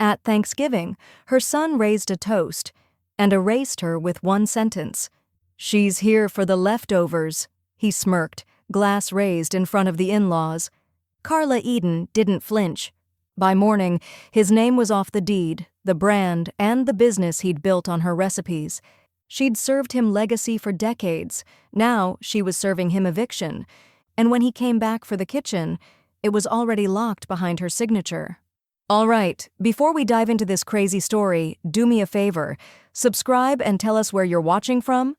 At Thanksgiving, her son raised a toast and erased her with one sentence. "She's here for the leftovers," he smirked, glass raised in front of the in-laws. Carla Eden didn't flinch. By morning, his name was off the deed, the brand, and the business he'd built on her recipes. She'd served him legacy for decades. Now she was serving him eviction. And when he came back for the kitchen, it was already locked behind her signature. All right, before we dive into this crazy story, do me a favor. Subscribe and tell us where you're watching from.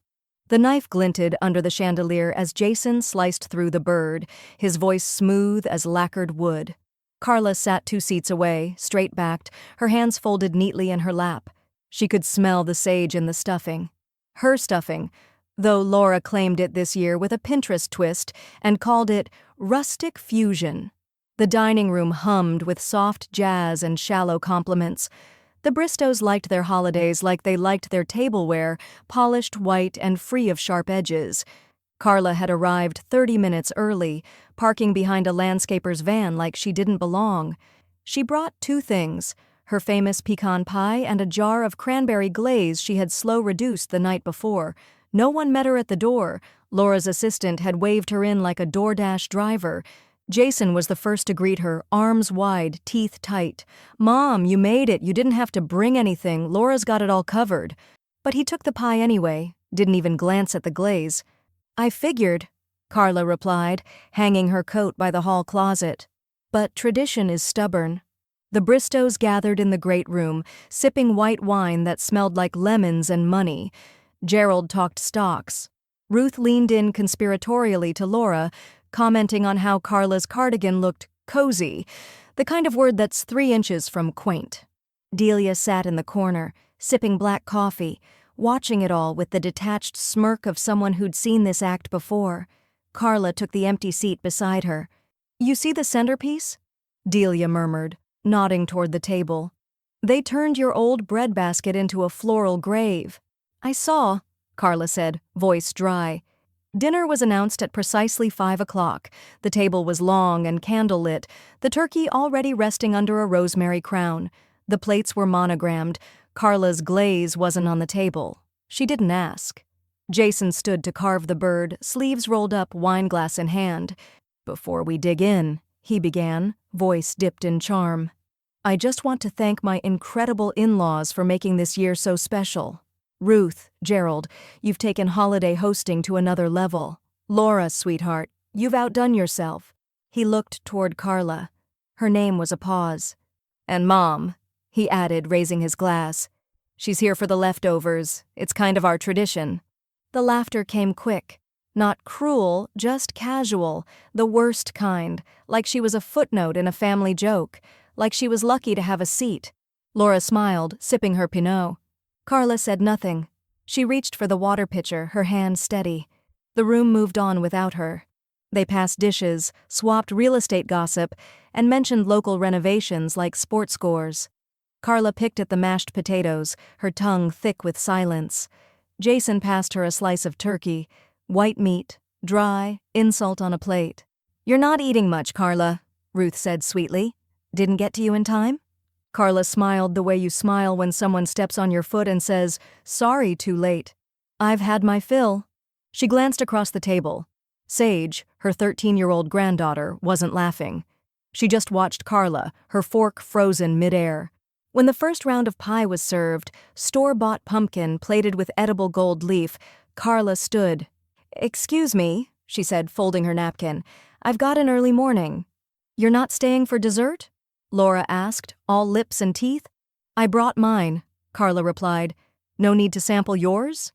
The knife glinted under the chandelier as Jason sliced through the bird, his voice smooth as lacquered wood. Carla sat 2 seats away, straight-backed, her hands folded neatly in her lap. She could smell the sage in the stuffing. Her stuffing, though Laura claimed it this year with a Pinterest twist and called it rustic fusion. The dining room hummed with soft jazz and shallow compliments. The Bristows liked their holidays like they liked their tableware, polished white and free of sharp edges. Carla had arrived 30 minutes early, parking behind a landscaper's van like she didn't belong. She brought 2 things, her famous pecan pie and a jar of cranberry glaze she had slow-reduced the night before. No one met her at the door. Laura's assistant had waved her in like a DoorDash driver. Jason was the first to greet her, arms wide, teeth tight. "Mom, you made it. You didn't have to bring anything. Laura's got it all covered." But he took the pie anyway, didn't even glance at the glaze. "I figured," Carla replied, hanging her coat by the hall closet. But tradition is stubborn. The Bristows gathered in the great room, sipping white wine that smelled like lemons and money. Gerald talked stocks. Ruth leaned in conspiratorially to Laura, commenting on how Carla's cardigan looked cozy, the kind of word that's 3 inches from quaint. Delia sat in the corner, sipping black coffee, watching it all with the detached smirk of someone who'd seen this act before. Carla took the empty seat beside her. "You see the centerpiece?" Delia murmured, nodding toward the table. "They turned your old breadbasket into a floral grave." "I saw," Carla said, voice dry. Dinner was announced at precisely 5 o'clock. The table was long and candlelit, the turkey already resting under a rosemary crown. The plates were monogrammed. Carla's glaze wasn't on the table. She didn't ask. Jason stood to carve the bird, sleeves rolled up, wineglass in hand. "Before we dig in," he began, voice dipped in charm, "I just want to thank my incredible in-laws for making this year so special. Ruth, Gerald, you've taken holiday hosting to another level. Laura, sweetheart, you've outdone yourself." He looked toward Carla. Her name was a pause. "And Mom," he added, raising his glass. "She's here for the leftovers. It's kind of our tradition." The laughter came quick. Not cruel, just casual, the worst kind, like she was a footnote in a family joke, like she was lucky to have a seat. Laura smiled, sipping her Pinot. Carla said nothing. She reached for the water pitcher, her hand steady. The room moved on without her. They passed dishes, swapped real estate gossip, and mentioned local renovations like sports scores. Carla picked at the mashed potatoes, her tongue thick with silence. Jason passed her a slice of turkey, white meat, dry, insult on a plate. "You're not eating much, Carla," Ruth said sweetly. "Didn't get to you in time?" Carla smiled the way you smile when someone steps on your foot and says, "Sorry, too late." "I've had my fill." She glanced across the table. Sage, her 13-year-old granddaughter, wasn't laughing. She just watched Carla, her fork frozen midair. When the first round of pie was served, store-bought pumpkin plated with edible gold leaf, Carla stood. "Excuse me," she said, folding her napkin. "I've got an early morning." "You're not staying for dessert?" Laura asked, all lips and teeth. "I brought mine," Carla replied. "No need to sample yours?"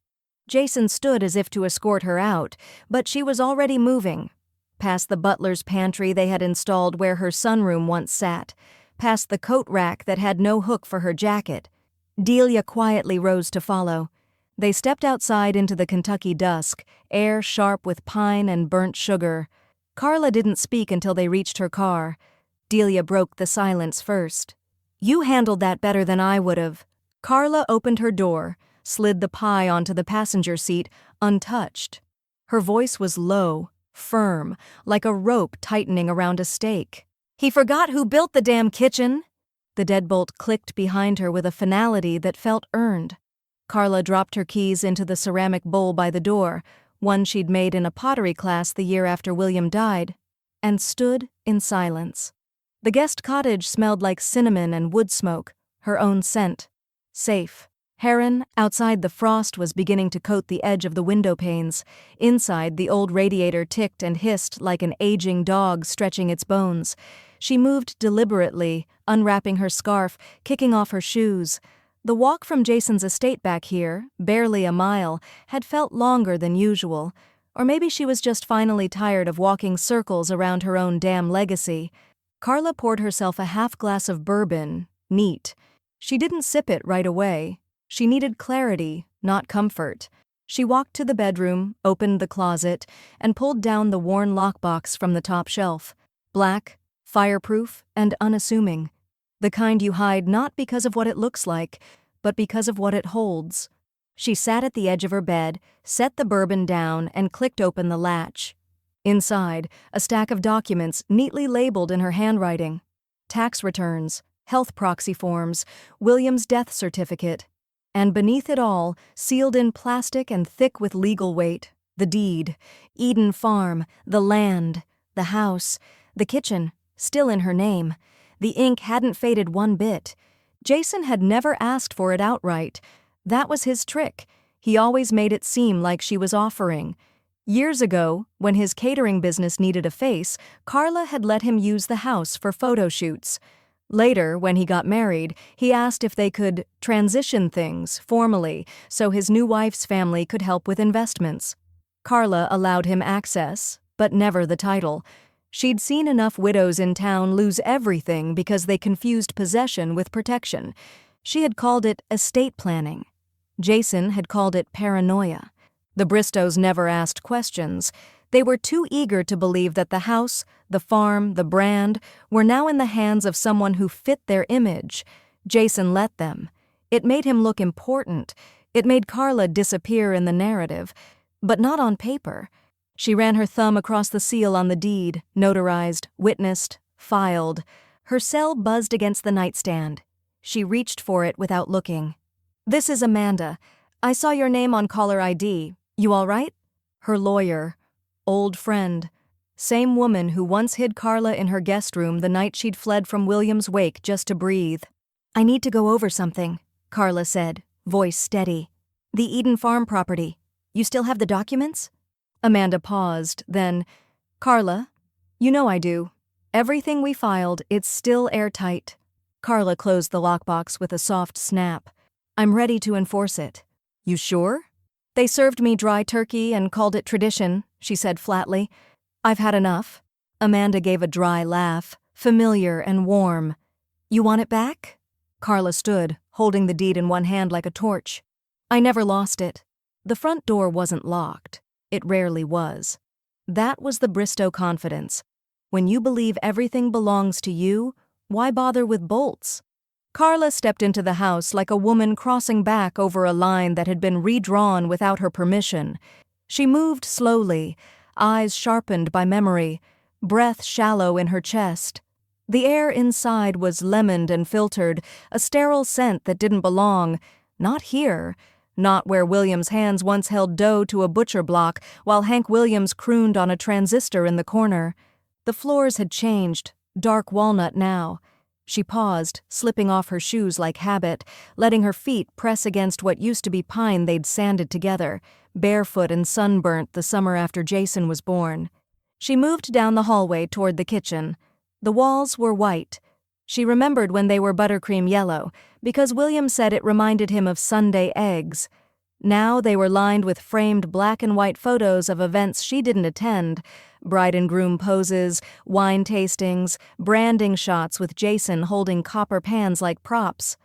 Jason stood as if to escort her out, but she was already moving. Past the butler's pantry they had installed where her sunroom once sat, past the coat rack that had no hook for her jacket. Delia quietly rose to follow. They stepped outside into the Kentucky dusk, air sharp with pine and burnt sugar. Carla didn't speak until they reached her car. Delia broke the silence first. "You handled that better than I would've." Carla opened her door, slid the pie onto the passenger seat, untouched. Her voice was low, firm, like a rope tightening around a stake. "He forgot who built the damn kitchen." The deadbolt clicked behind her with a finality that felt earned. Carla dropped her keys into the ceramic bowl by the door, one she'd made in a pottery class the year after William died, and stood in silence. The guest cottage smelled like cinnamon and wood smoke, her own scent. Safe. Heron, outside the frost was beginning to coat the edge of the window panes. Inside, the old radiator ticked and hissed like an aging dog stretching its bones. She moved deliberately, unwrapping her scarf, kicking off her shoes. The walk from Jason's estate back here, barely a mile, had felt longer than usual. Or maybe she was just finally tired of walking circles around her own damn legacy. Carla poured herself a half glass of bourbon, neat. She didn't sip it right away. She needed clarity, not comfort. She walked to the bedroom, opened the closet, and pulled down the worn lockbox from the top shelf. Black, fireproof, and unassuming. The kind you hide not because of what it looks like, but because of what it holds. She sat at the edge of her bed, set the bourbon down, and clicked open the latch. Inside, a stack of documents neatly labeled in her handwriting. Tax returns, health proxy forms, William's death certificate. And beneath it all, sealed in plastic and thick with legal weight, the deed, Eden Farm, the land, the house, the kitchen, still in her name. The ink hadn't faded one bit. Jason had never asked for it outright. That was his trick. He always made it seem like she was offering. Years ago, when his catering business needed a face, Carla had let him use the house for photo shoots. Later, when he got married, he asked if they could transition things formally so his new wife's family could help with investments. Carla allowed him access, but never the title. She'd seen enough widows in town lose everything because they confused possession with protection. She had called it estate planning. Jason had called it paranoia. The Bristows never asked questions. They were too eager to believe that the house, the farm, the brand were now in the hands of someone who fit their image. Jason let them. It made him look important. It made Carla disappear in the narrative, but not on paper. She ran her thumb across the seal on the deed, notarized, witnessed, filed. Her cell buzzed against the nightstand. She reached for it without looking. "This is Amanda. I saw your name on caller ID. You all right?" Her lawyer. Old friend. Same woman who once hid Carla in her guest room the night she'd fled from William's wake just to breathe. "I need to go over something," Carla said, voice steady. "The Eden Farm property. You still have the documents?" Amanda paused, then, "Carla, you know I do. Everything we filed, it's still airtight." Carla closed the lockbox with a soft snap. "I'm ready to enforce it." "You sure?" "They served me dry turkey and called it tradition," she said flatly. "I've had enough." Amanda gave a dry laugh, familiar and warm. "You want it back?" Carla stood, holding the deed in one hand like a torch. "I never lost it." The front door wasn't locked. It rarely was. That was the Bristow confidence. When you believe everything belongs to you, why bother with bolts? Carla stepped into the house like a woman crossing back over a line that had been redrawn without her permission. She moved slowly, eyes sharpened by memory, breath shallow in her chest. The air inside was lemoned and filtered, a sterile scent that didn't belong. Not here. Not where William's hands once held dough to a butcher block while Hank Williams crooned on a transistor in the corner. The floors had changed, dark walnut now. She paused, slipping off her shoes like habit, letting her feet press against what used to be pine they'd sanded together, barefoot and sunburnt the summer after Jason was born. She moved down the hallway toward the kitchen. The walls were white. She remembered when they were buttercream yellow, because William said it reminded him of Sunday eggs. Now they were lined with framed black and white photos of events she didn't attend, bride and groom poses, wine tastings, branding shots with Jason holding copper pans like props.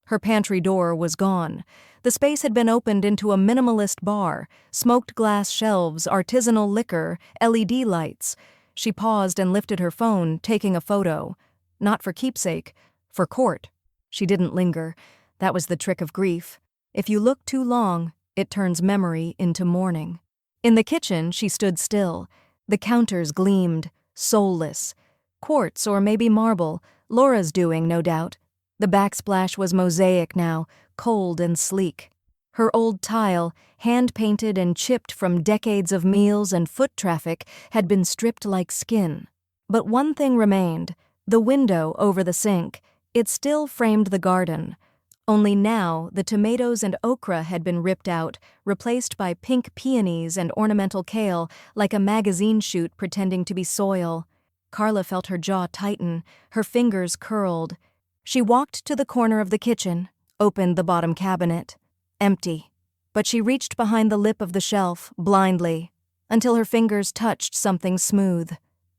Her pantry door was gone. The space had been opened into a minimalist bar, smoked glass shelves, artisanal liquor, LED lights. She paused and lifted her phone, taking a photo. Not for keepsake, for court. She didn't linger. That was the trick of grief. If you look too long, it turns memory into mourning. In the kitchen, she stood still. The counters gleamed, soulless. Quartz or maybe marble, Laura's doing, no doubt. The backsplash was mosaic now, cold and sleek. Her old tile, hand-painted and chipped from decades of meals and foot traffic, had been stripped like skin. But one thing remained, the window over the sink. It still framed the garden. Only now, the tomatoes and okra had been ripped out, replaced by pink peonies and ornamental kale, like a magazine shoot pretending to be soil. Carla felt her jaw tighten, her fingers curled. She walked to the corner of the kitchen, opened the bottom cabinet. Empty. But she reached behind the lip of the shelf, blindly, until her fingers touched something smooth.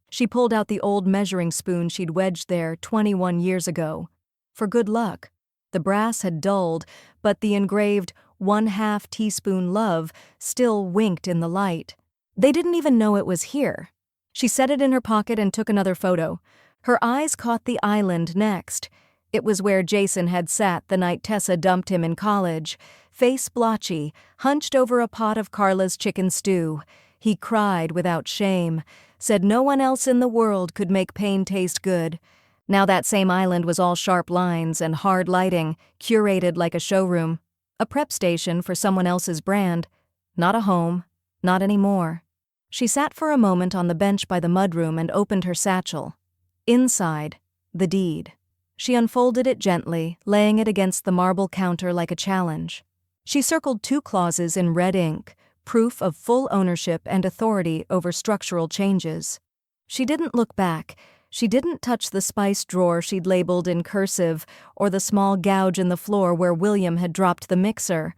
She pulled out the old measuring spoon she'd wedged there 21 years ago. For good luck. The brass had dulled, but the engraved 1/2 teaspoon love still winked in the light. They didn't even know it was here. She set it in her pocket and took another photo. Her eyes caught the island next. It was where Jason had sat the night Tessa dumped him in college, face blotchy, hunched over a pot of Carla's chicken stew. He cried without shame, said no one else in the world could make pain taste good. Now that same island was all sharp lines and hard lighting, curated like a showroom. A prep station for someone else's brand. Not a home. Not anymore. She sat for a moment on the bench by the mudroom and opened her satchel. Inside, the deed. She unfolded it gently, laying it against the marble counter like a challenge. She circled 2 clauses in red ink, proof of full ownership and authority over structural changes. She didn't look back. She didn't touch the spice drawer she'd labeled in cursive or the small gouge in the floor where William had dropped the mixer.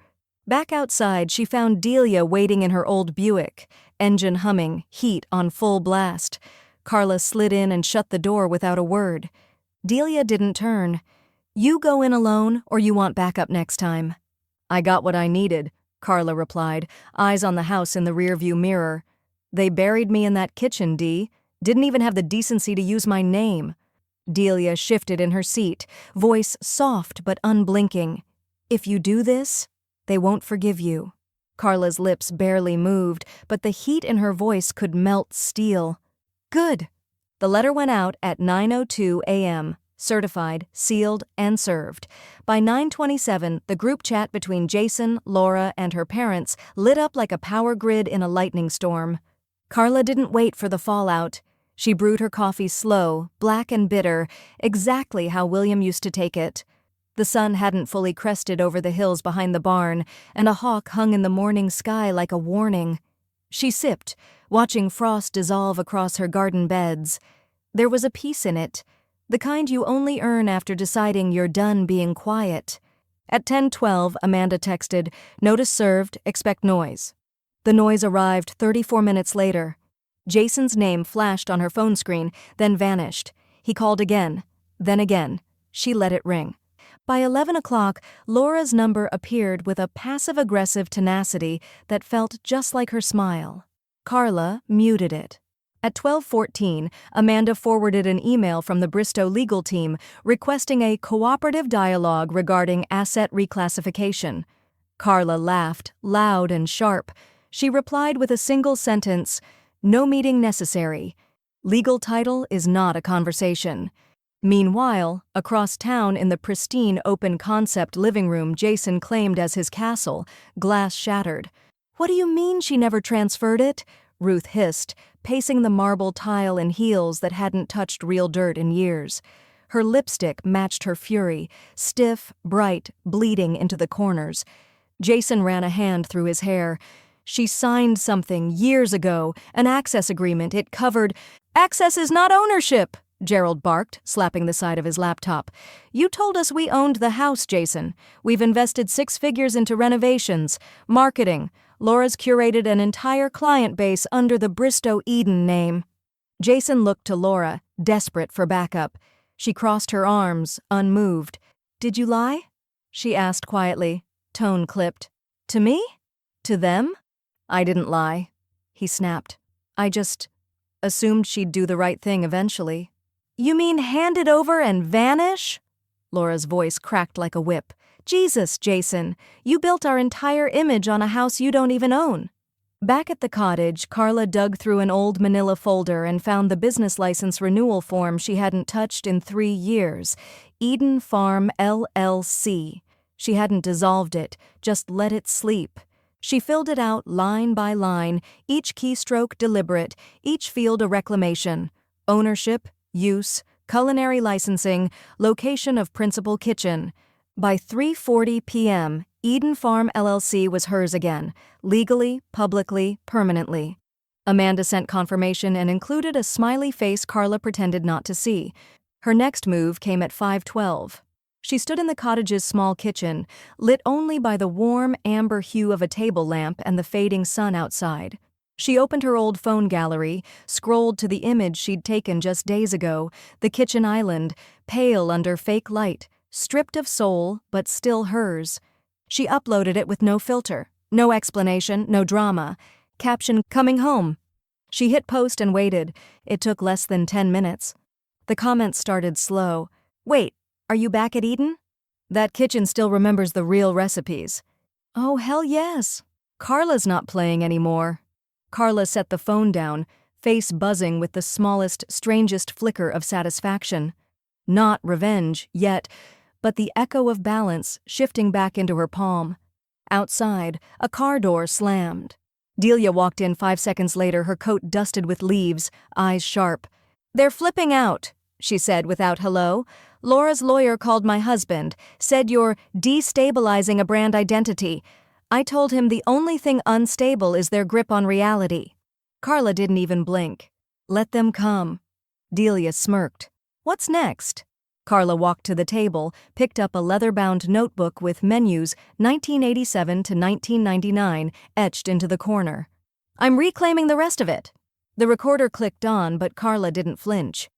Back outside, she found Dileia waiting in her old Buick, engine humming, heat on full blast. Carla slid in and shut the door without a word. Dileia didn't turn. "You go in alone, or you want backup next time?" "I got what I needed," Carla replied, eyes on the house in the rearview mirror. "They buried me in that kitchen, Dee. Didn't even have the decency to use my name." Dileia shifted in her seat, voice soft but unblinking. "If you do this, they won't forgive you." Carla's lips barely moved, but the heat in her voice could melt steel. "Good." The letter went out at 9:02 a.m., certified, sealed, and served. By 9:27, the group chat between Jason, Laura, and her parents lit up like a power grid in a lightning storm. Carla didn't wait for the fallout. She brewed her coffee slow, black and bitter, exactly how William used to take it. The sun hadn't fully crested over the hills behind the barn, and a hawk hung in the morning sky like a warning. She sipped, watching frost dissolve across her garden beds. There was a peace in it, the kind you only earn after deciding you're done being quiet. At 10:12, Amanda texted, "Notice served, expect noise." The noise arrived 34 minutes later. Jason's name flashed on her phone screen, then vanished. He called again, then again. She let it ring. By 11 o'clock, Laura's number appeared with a passive-aggressive tenacity that felt just like her smile. Carla muted it. At 12:14, Amanda forwarded an email from the Bristow legal team requesting a cooperative dialogue regarding asset reclassification. Carla laughed, loud and sharp. She replied with a single sentence, "No meeting necessary. Legal title is not a conversation." Meanwhile, across town in the pristine open-concept living room Jason claimed as his castle, glass shattered. "What do you mean she never transferred it?" Ruth hissed, pacing the marble tile in heels that hadn't touched real dirt in years. Her lipstick matched her fury, stiff, bright, bleeding into the corners. Jason ran a hand through his hair. "She signed something years ago, an access agreement. It covered—" "Access is not ownership!" Gerald barked, slapping the side of his laptop. "You told us we owned the house, Jason. We've invested 6 figures into renovations, marketing. Laura's curated an entire client base under the Bristow Eden name." Jason looked to Laura, desperate for backup. She crossed her arms, unmoved. "Did you lie?" she asked quietly, tone clipped. "To me? To them?" "I didn't lie," he snapped. "I just assumed she'd do the right thing eventually." "You mean hand it over and vanish?" Laura's voice cracked like a whip. "Jesus, Jason, you built our entire image on a house you don't even own." Back at the cottage, Carla dug through an old manila folder and found the business license renewal form she hadn't touched in 3 years. Eden Farm LLC. She hadn't dissolved it, just let it sleep. She filled it out line by line, each keystroke deliberate, each field a reclamation. Ownership, use, culinary licensing, location of principal kitchen. By 3:40 p.m., Eden Farm LLC was hers again, legally, publicly, permanently. Amanda sent confirmation and included a smiley face Carla pretended not to see. Her next move came at 5:12. She stood in the cottage's small kitchen, lit only by the warm amber hue of a table lamp and the fading sun outside. She opened her old phone gallery, scrolled to the image she'd taken just days ago, the kitchen island, pale under fake light, stripped of soul, but still hers. She uploaded it with no filter, no explanation, no drama. Caption, "Coming home." She hit post and waited. It took less than 10 minutes. The comments started slow. "Wait, are you back at Eden? That kitchen still remembers the real recipes." "Oh, hell yes. Carla's not playing anymore." Carla set the phone down, face buzzing with the smallest, strangest flicker of satisfaction. Not revenge, yet, but the echo of balance shifting back into her palm. Outside, a car door slammed. Dileia walked in 5 seconds later, her coat dusted with leaves, eyes sharp. "They're flipping out," she said without hello. "Laura's lawyer called my husband, said you're destabilizing a brand identity. I told him the only thing unstable is their grip on reality." Carla didn't even blink. "Let them come." Dileia smirked. "What's next?" Carla walked to the table, picked up a leather-bound notebook with menus 1987 to 1999 etched into the corner. "I'm reclaiming the rest of it." The recorder clicked on, but Carla didn't flinch.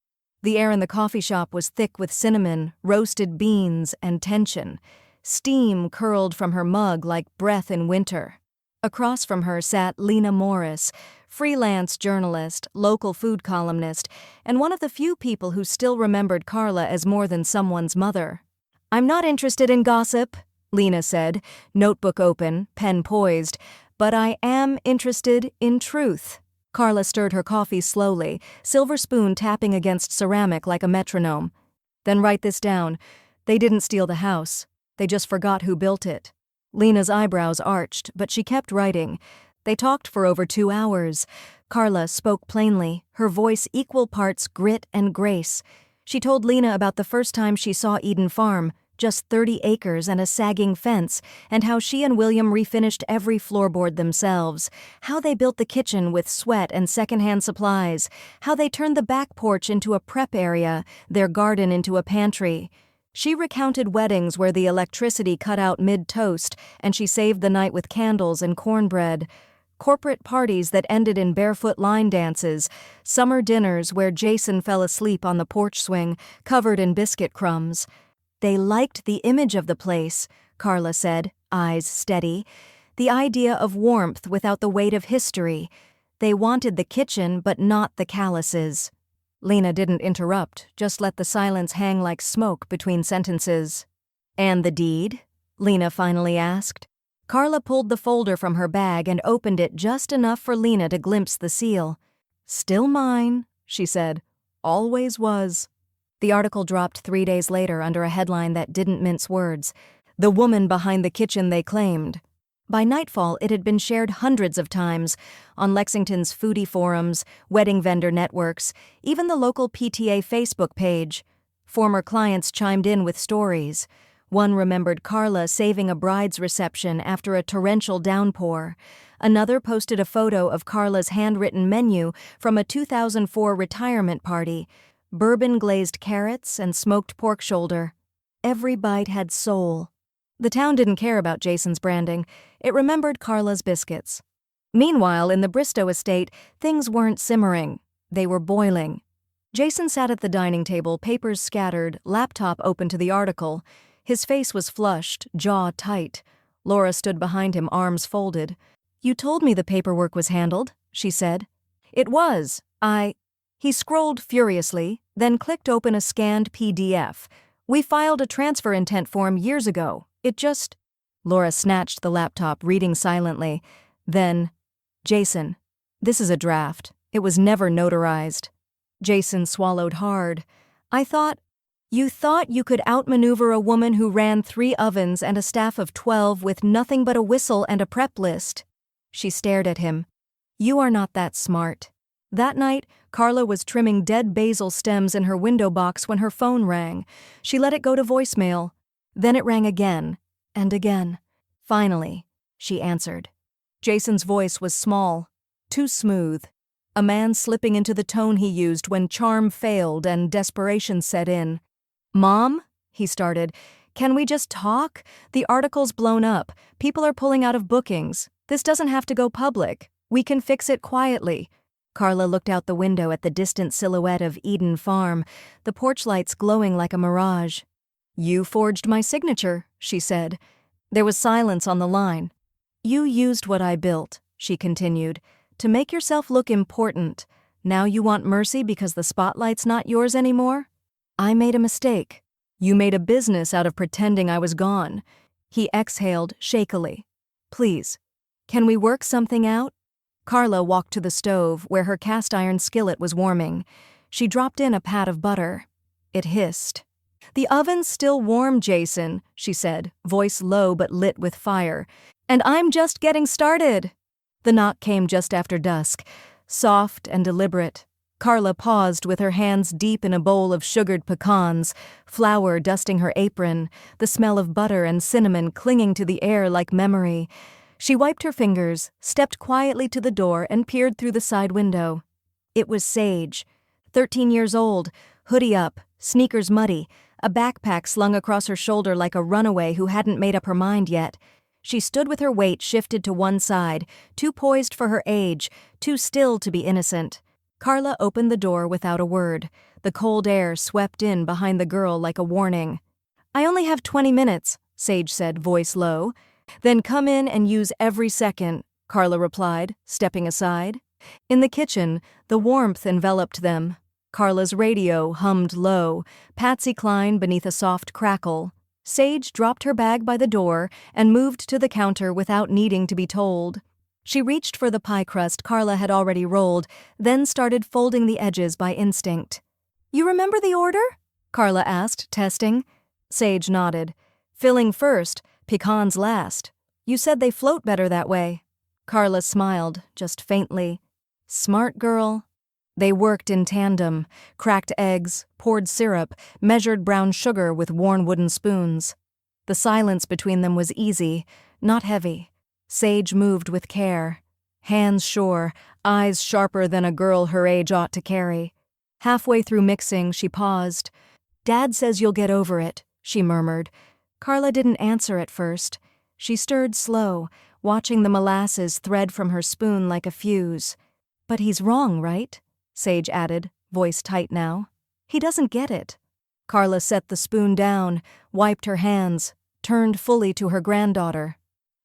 The air in the coffee shop was thick with cinnamon, roasted beans, and tension. Steam curled from her mug like breath in winter. Across from her sat Lena Morris, freelance journalist, local food columnist, and one of the few people who still remembered Carla as more than someone's mother. "I'm not interested in gossip," Lena said, notebook open, pen poised, "but I am interested in truth." Carla stirred her coffee slowly, silver spoon tapping against ceramic like a metronome. "Then write this down. They didn't steal the house. They just forgot who built it." Lena's eyebrows arched, but she kept writing. They talked for over 2 hours. Carla spoke plainly, her voice equal parts grit and grace. She told Lena about the first time she saw Eden Farm, just 30 acres and a sagging fence, and how she and William refinished every floorboard themselves, how they built the kitchen with sweat and secondhand supplies, how they turned the back porch into a prep area, their garden into a pantry. She recounted weddings where the electricity cut out mid-toast and she saved the night with candles and cornbread. Corporate parties that ended in barefoot line dances, summer dinners where Jason fell asleep on the porch swing, covered in biscuit crumbs. They liked the image of the place, Carla said, eyes steady. The idea of warmth without the weight of history. They wanted the kitchen but not the calluses. Lena didn't interrupt, just let the silence hang like smoke between sentences. "And the deed?" Lena finally asked. Carla pulled the folder from her bag and opened it just enough for Lena to glimpse the seal. "Still mine," she said. "Always was." The article dropped 3 days later under a headline that didn't mince words. "The woman behind the kitchen they claimed." By nightfall, it had been shared hundreds of times on Lexington's foodie forums, wedding vendor networks, even the local PTA Facebook page. Former clients chimed in with stories. One remembered Carla saving a bride's reception after a torrential downpour. Another posted a photo of Carla's handwritten menu from a 2004 retirement party: bourbon-glazed carrots and smoked pork shoulder. Every bite had soul. The town didn't care about Jason's branding. It remembered Carla's biscuits. Meanwhile, in the Bristow estate, things weren't simmering. They were boiling. Jason sat at the dining table, papers scattered, laptop open to the article. His face was flushed, jaw tight. Laura stood behind him, arms folded. "You told me the paperwork was handled," she said. "It was. He scrolled furiously, then clicked open a scanned PDF. "We filed a transfer intent form years ago. It just—" Laura snatched the laptop, reading silently. Then, Jason, this is a draft. It was never notarized. Jason swallowed hard. You thought you could outmaneuver a woman who ran 3 ovens and a staff of 12 with nothing but a whistle and a prep list. She stared at him. You are not that smart. That night, Carla was trimming dead basil stems in her window box when her phone rang. She let it go to voicemail. Then it rang again, and again. Finally, she answered. Jason's voice was small, too smooth. A man slipping into the tone he used when charm failed and desperation set in. Mom, he started, can we just talk? The article's blown up. People are pulling out of bookings. This doesn't have to go public. We can fix it quietly. Carla looked out the window at the distant silhouette of Eden Farm, the porch lights glowing like a mirage. You forged my signature, she said. There was silence on the line. You used what I built, she continued, to make yourself look important. Now you want mercy because the spotlight's not yours anymore? I made a mistake. You made a business out of pretending I was gone. He exhaled shakily. Please, can we work something out? Carla walked to the stove where her cast iron skillet was warming. She dropped in a pat of butter. It hissed. The oven's still warm, Jason, she said, voice low but lit with fire. And I'm just getting started. The knock came just after dusk, soft and deliberate. Carla paused with her hands deep in a bowl of sugared pecans, flour dusting her apron, the smell of butter and cinnamon clinging to the air like memory. She wiped her fingers, stepped quietly to the door, and peered through the side window. It was Sage, 13 years old, hoodie up, sneakers muddy, a backpack slung across her shoulder like a runaway who hadn't made up her mind yet. She stood with her weight shifted to one side, too poised for her age, too still to be innocent. Carla opened the door without a word. The cold air swept in behind the girl like a warning. I only have 20 minutes, Sage said, voice low. Then come in and use every second, Carla replied, stepping aside. In the kitchen, the warmth enveloped them. Carla's radio hummed low, Patsy Cline beneath a soft crackle. Sage dropped her bag by the door and moved to the counter without needing to be told. She reached for the pie crust Carla had already rolled, then started folding the edges by instinct. You remember the order? Carla asked, testing. Sage nodded. Filling first, pecans last. You said they float better that way. Carla smiled, just faintly. Smart girl. They worked in tandem, cracked eggs, poured syrup, measured brown sugar with worn wooden spoons. The silence between them was easy, not heavy. Sage moved with care. Hands sure, eyes sharper than a girl her age ought to carry. Halfway through mixing, she paused. Dad says you'll get over it, she murmured. Carla didn't answer at first. She stirred slow, watching the molasses thread from her spoon like a fuse. But he's wrong, right? Sage added, voice tight now. He doesn't get it. Carla set the spoon down, wiped her hands, turned fully to her granddaughter.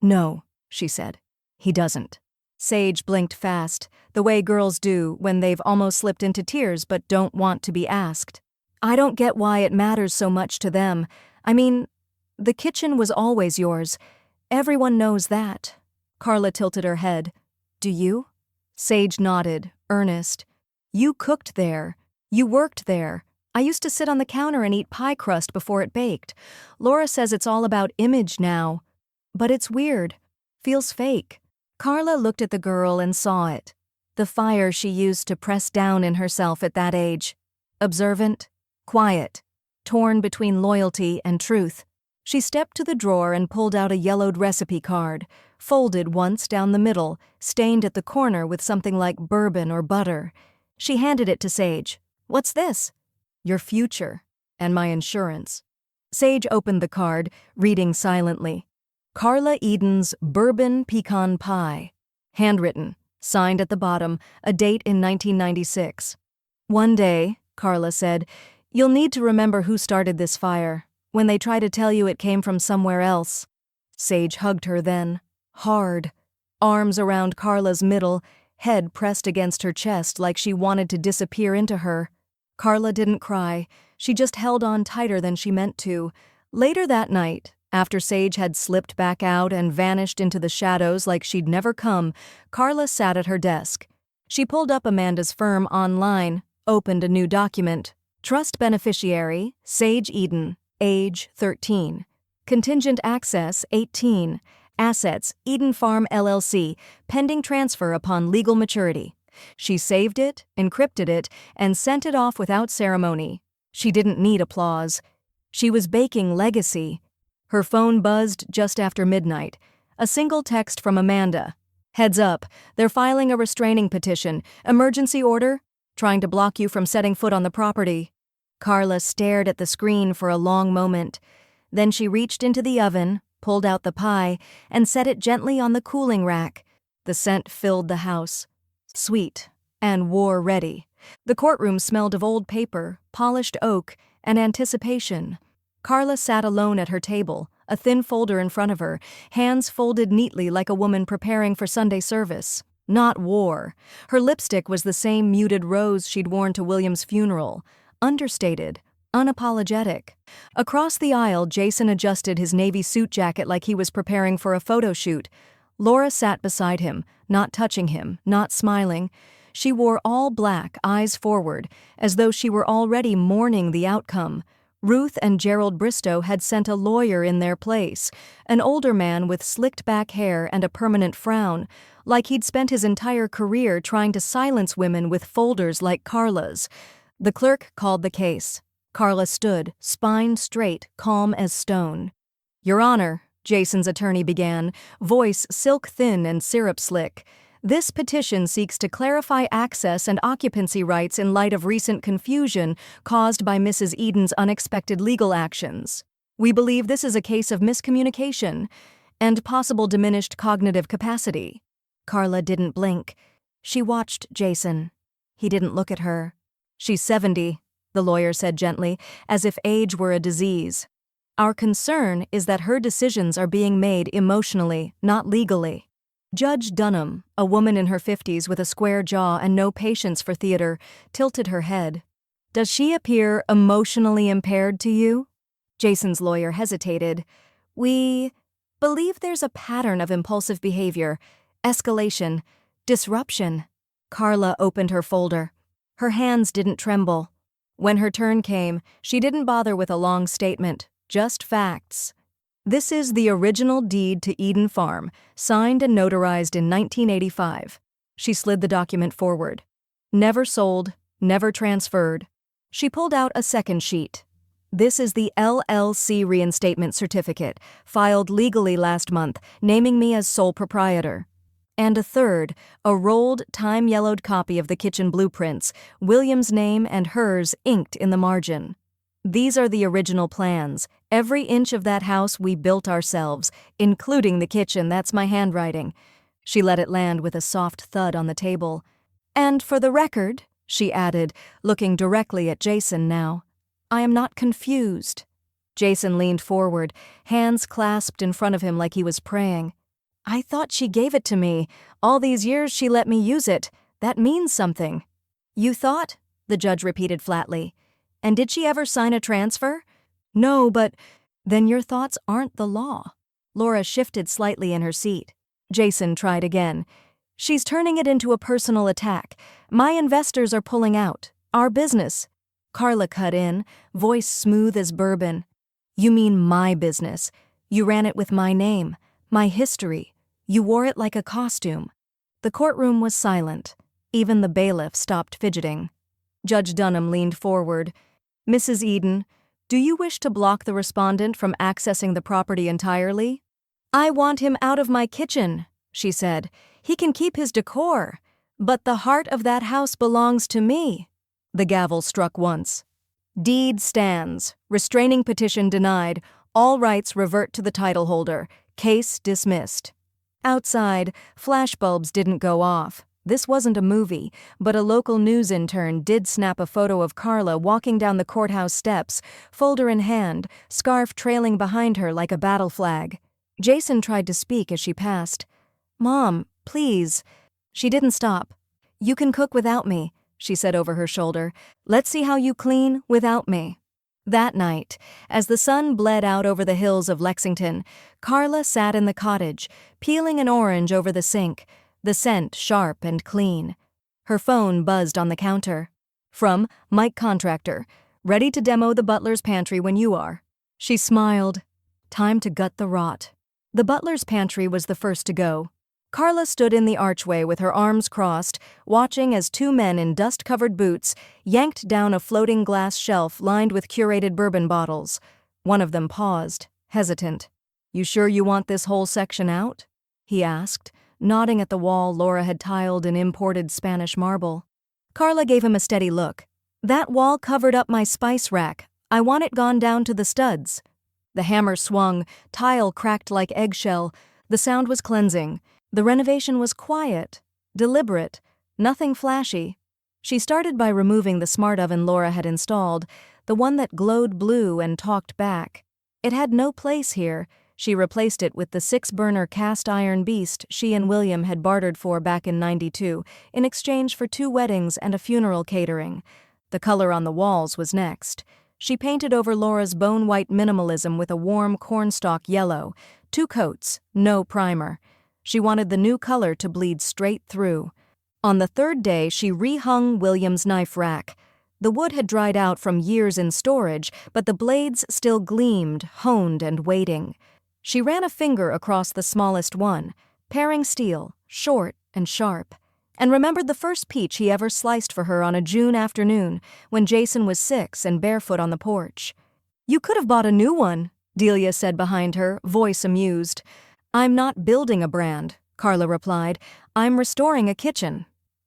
No, she said. He doesn't. Sage blinked fast, the way girls do when they've almost slipped into tears but don't want to be asked. I don't get why it matters so much to them. I mean, the kitchen was always yours. Everyone knows that. Carla tilted her head. Do you? Sage nodded, earnest. You cooked there. You worked there. I used to sit on the counter and eat pie crust before it baked. Laura says it's all about image now. But it's weird. Feels fake. Carla looked at the girl and saw it. The fire she used to press down in herself at that age. Observant, quiet, torn between loyalty and truth. She stepped to the drawer and pulled out a yellowed recipe card, folded once down the middle, stained at the corner with something like bourbon or butter. She handed it to Sage. What's this? Your future, and my insurance. Sage opened the card, reading silently. Carla Eden's Bourbon Pecan Pie. Handwritten, signed at the bottom, a date in 1996. One day, Carla said, you'll need to remember who started this fire, when they try to tell you it came from somewhere else. Sage hugged her then, hard, arms around Carla's middle, head pressed against her chest like she wanted to disappear into her. Carla didn't cry. She just held on tighter than she meant to. Later that night, After Sage had slipped back out and vanished into the shadows like she'd never come, Carla sat at her desk. She pulled up Amanda's firm online, opened a new document. Trust beneficiary, Sage Eden, age 13. Contingent access, 18. Assets, Eden Farm LLC, pending transfer upon legal maturity. She saved it, encrypted it, and sent it off without ceremony. She didn't need applause. She was baking legacy. Her phone buzzed just after midnight. A single text from Amanda. Heads up, they're filing a restraining petition. Emergency order? Trying to block you from setting foot on the property. Carla stared at the screen for a long moment. Then she reached into the oven, pulled out the pie, and set it gently on the cooling rack. The scent filled the house. Sweet and war-ready. The courtroom smelled of old paper, polished oak, and anticipation. Carla sat alone at her table, a thin folder in front of her, hands folded neatly like a woman preparing for Sunday service. Not war. Her lipstick was the same muted rose she'd worn to William's funeral. Understated, unapologetic. Across the aisle, Jason adjusted his navy suit jacket like he was preparing for a photo shoot. Laura sat beside him, not touching him, not smiling. She wore all black, eyes forward, as though she were already mourning the outcome. Ruth and Gerald Bristow had sent a lawyer in their place, an older man with slicked-back hair and a permanent frown, like he'd spent his entire career trying to silence women with folders like Carla's. The clerk called the case. Carla stood, spine straight, calm as stone. "Your Honor," Jason's attorney began, voice silk-thin and syrup-slick, "this petition seeks to clarify access and occupancy rights in light of recent confusion caused by Mrs. Eden's unexpected legal actions. We believe this is a case of miscommunication and possible diminished cognitive capacity." Carla didn't blink. She watched Jason. He didn't look at her. "She's 70, the lawyer said gently, as if age were a disease. "Our concern is that her decisions are being made emotionally, not legally." Judge Dunham, a woman in her 50s with a square jaw and no patience for theater, tilted her head. "Does she appear emotionally impaired to you?" Jason's lawyer hesitated. "We believe there's a pattern of impulsive behavior, escalation, disruption." Carla opened her folder. Her hands didn't tremble. When her turn came, she didn't bother with a long statement, just facts. "This is the original deed to Eden Farm, signed and notarized in 1985. She slid the document forward. "Never sold, never transferred." She pulled out a second sheet. "This is the LLC reinstatement certificate, filed legally last month, naming me as sole proprietor." And a third, a rolled, time-yellowed copy of the kitchen blueprints, William's name and hers inked in the margin. "These are the original plans. Every inch of that house we built ourselves, including the kitchen. That's my handwriting." She let it land with a soft thud on the table. "And for the record," she added, looking directly at Jason now, "I am not confused." Jason leaned forward, hands clasped in front of him like he was praying. "I thought she gave it to me. All these years she let me use it. That means something." "You thought?" the judge repeated flatly. "And did she ever sign a transfer?" "No, but—" "Then your thoughts aren't the law." Laura shifted slightly in her seat. Jason tried again. "She's turning it into a personal attack. My investors are pulling out. Our business." Carla cut in, voice smooth as bourbon. "You mean my business. You ran it with my name, my history. You wore it like a costume." The courtroom was silent. Even the bailiff stopped fidgeting. Judge Dunham leaned forward. "Mrs. Eden, do you wish to block the respondent from accessing the property entirely?" "I want him out of my kitchen," she said. "He can keep his decor. But the heart of that house belongs to me." The gavel struck once. "Deed stands. Restraining petition denied. All rights revert to the title holder. Case dismissed." Outside, flashbulbs didn't go off. This wasn't a movie, but a local news intern did snap a photo of Carla walking down the courthouse steps, folder in hand, scarf trailing behind her like a battle flag. Jason tried to speak as she passed. "Mom, please." She didn't stop. "You can cook without me," she said over her shoulder. "Let's see how you clean without me." That night, as the sun bled out over the hills of Lexington, Carla sat in the cottage, peeling an orange over the sink, the scent sharp and clean. Her phone buzzed on the counter. From Mike Contractor, ready to demo the butler's pantry when you are. She smiled. Time to gut the rot. The butler's pantry was the first to go. Carla stood in the archway with her arms crossed, watching as two men in dust-covered boots yanked down a floating glass shelf lined with curated bourbon bottles. One of them paused, hesitant. "You sure you want this whole section out?" he asked, nodding at the wall Laura had tiled in imported Spanish marble. Carla gave him a steady look. "That wall covered up my spice rack. I want it gone down to the studs." The hammer swung, tile cracked like eggshell. The sound was cleansing. The renovation was quiet, deliberate, nothing flashy. She started by removing the smart oven Laura had installed, the one that glowed blue and talked back. It had no place here. She replaced it with the 6-burner cast-iron beast she and William had bartered for back in '92, in exchange for 2 weddings and a funeral catering. The color on the walls was next. She painted over Laura's bone-white minimalism with a warm cornstalk yellow, 2 coats, no primer. She wanted the new color to bleed straight through. On the 3rd day, she rehung William's knife rack. The wood had dried out from years in storage, but the blades still gleamed, honed and waiting. She ran a finger across the smallest one, paring steel, short and sharp, and remembered the first peach he ever sliced for her on a June afternoon when Jason was 6 and barefoot on the porch. "You could have bought a new one," Dileia said behind her, voice amused. "I'm not building a brand," Carla replied. "I'm restoring a kitchen."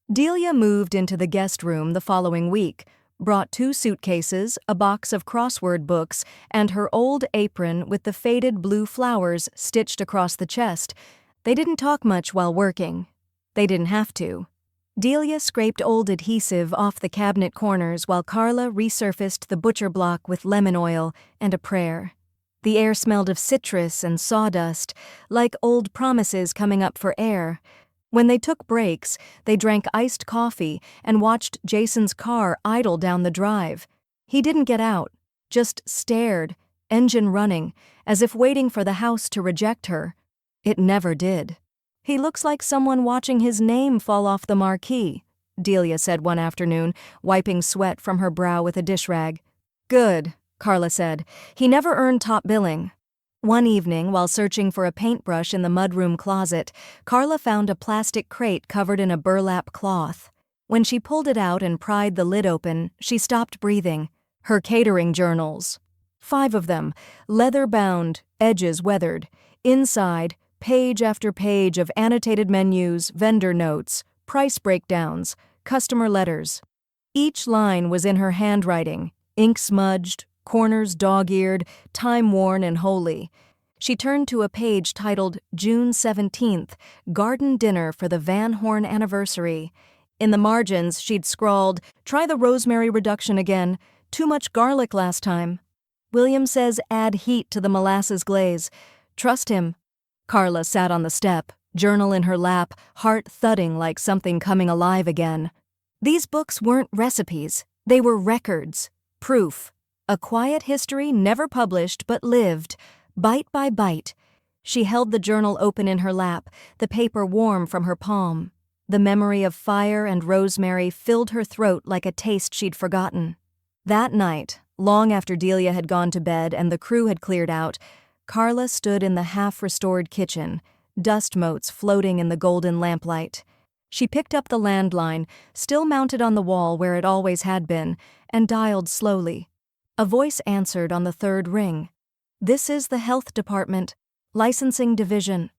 Dileia moved into the guest room the following week, brought 2 suitcases, a box of crossword books, and her old apron with the faded blue flowers stitched across the chest. They didn't talk much while working. They didn't have to. Dileia scraped old adhesive off the cabinet corners while Carla resurfaced the butcher block with lemon oil and a prayer. The air smelled of citrus and sawdust, like old promises coming up for air. When they took breaks, they drank iced coffee and watched Jason's car idle down the drive. He didn't get out, just stared, engine running, as if waiting for the house to reject her. It never did. "He looks like someone watching his name fall off the marquee," Dileia said one afternoon, wiping sweat from her brow with a dish rag. "Good," Carla said. "He never earned top billing." One evening, while searching for a paintbrush in the mudroom closet, Carla found a plastic crate covered in a burlap cloth. When she pulled it out and pried the lid open, she stopped breathing. Her catering journals. 5 of them, leather-bound, edges weathered. Inside, page after page of annotated menus, vendor notes, price breakdowns, customer letters. Each line was in her handwriting, ink-smudged, corners dog-eared, time-worn and holy. She turned to a page titled June 17th, Garden Dinner for the Van Horn Anniversary. In the margins, she'd scrawled, "Try the rosemary reduction again. Too much garlic last time. William says add heat to the molasses glaze. Trust him." Carla sat on the step, journal in her lap, heart thudding like something coming alive again. These books weren't recipes. They were records, proof. A quiet history never published but lived, bite by bite. She held the journal open in her lap, the paper warm from her palm. The memory of fire and rosemary filled her throat like a taste she'd forgotten. That night, long after Dileia had gone to bed and the crew had cleared out, Carla stood in the half-restored kitchen, dust motes floating in the golden lamplight. She picked up the landline, still mounted on the wall where it always had been, and dialed slowly. A voice answered on the 3rd ring. "This is the Health Department, Licensing Division."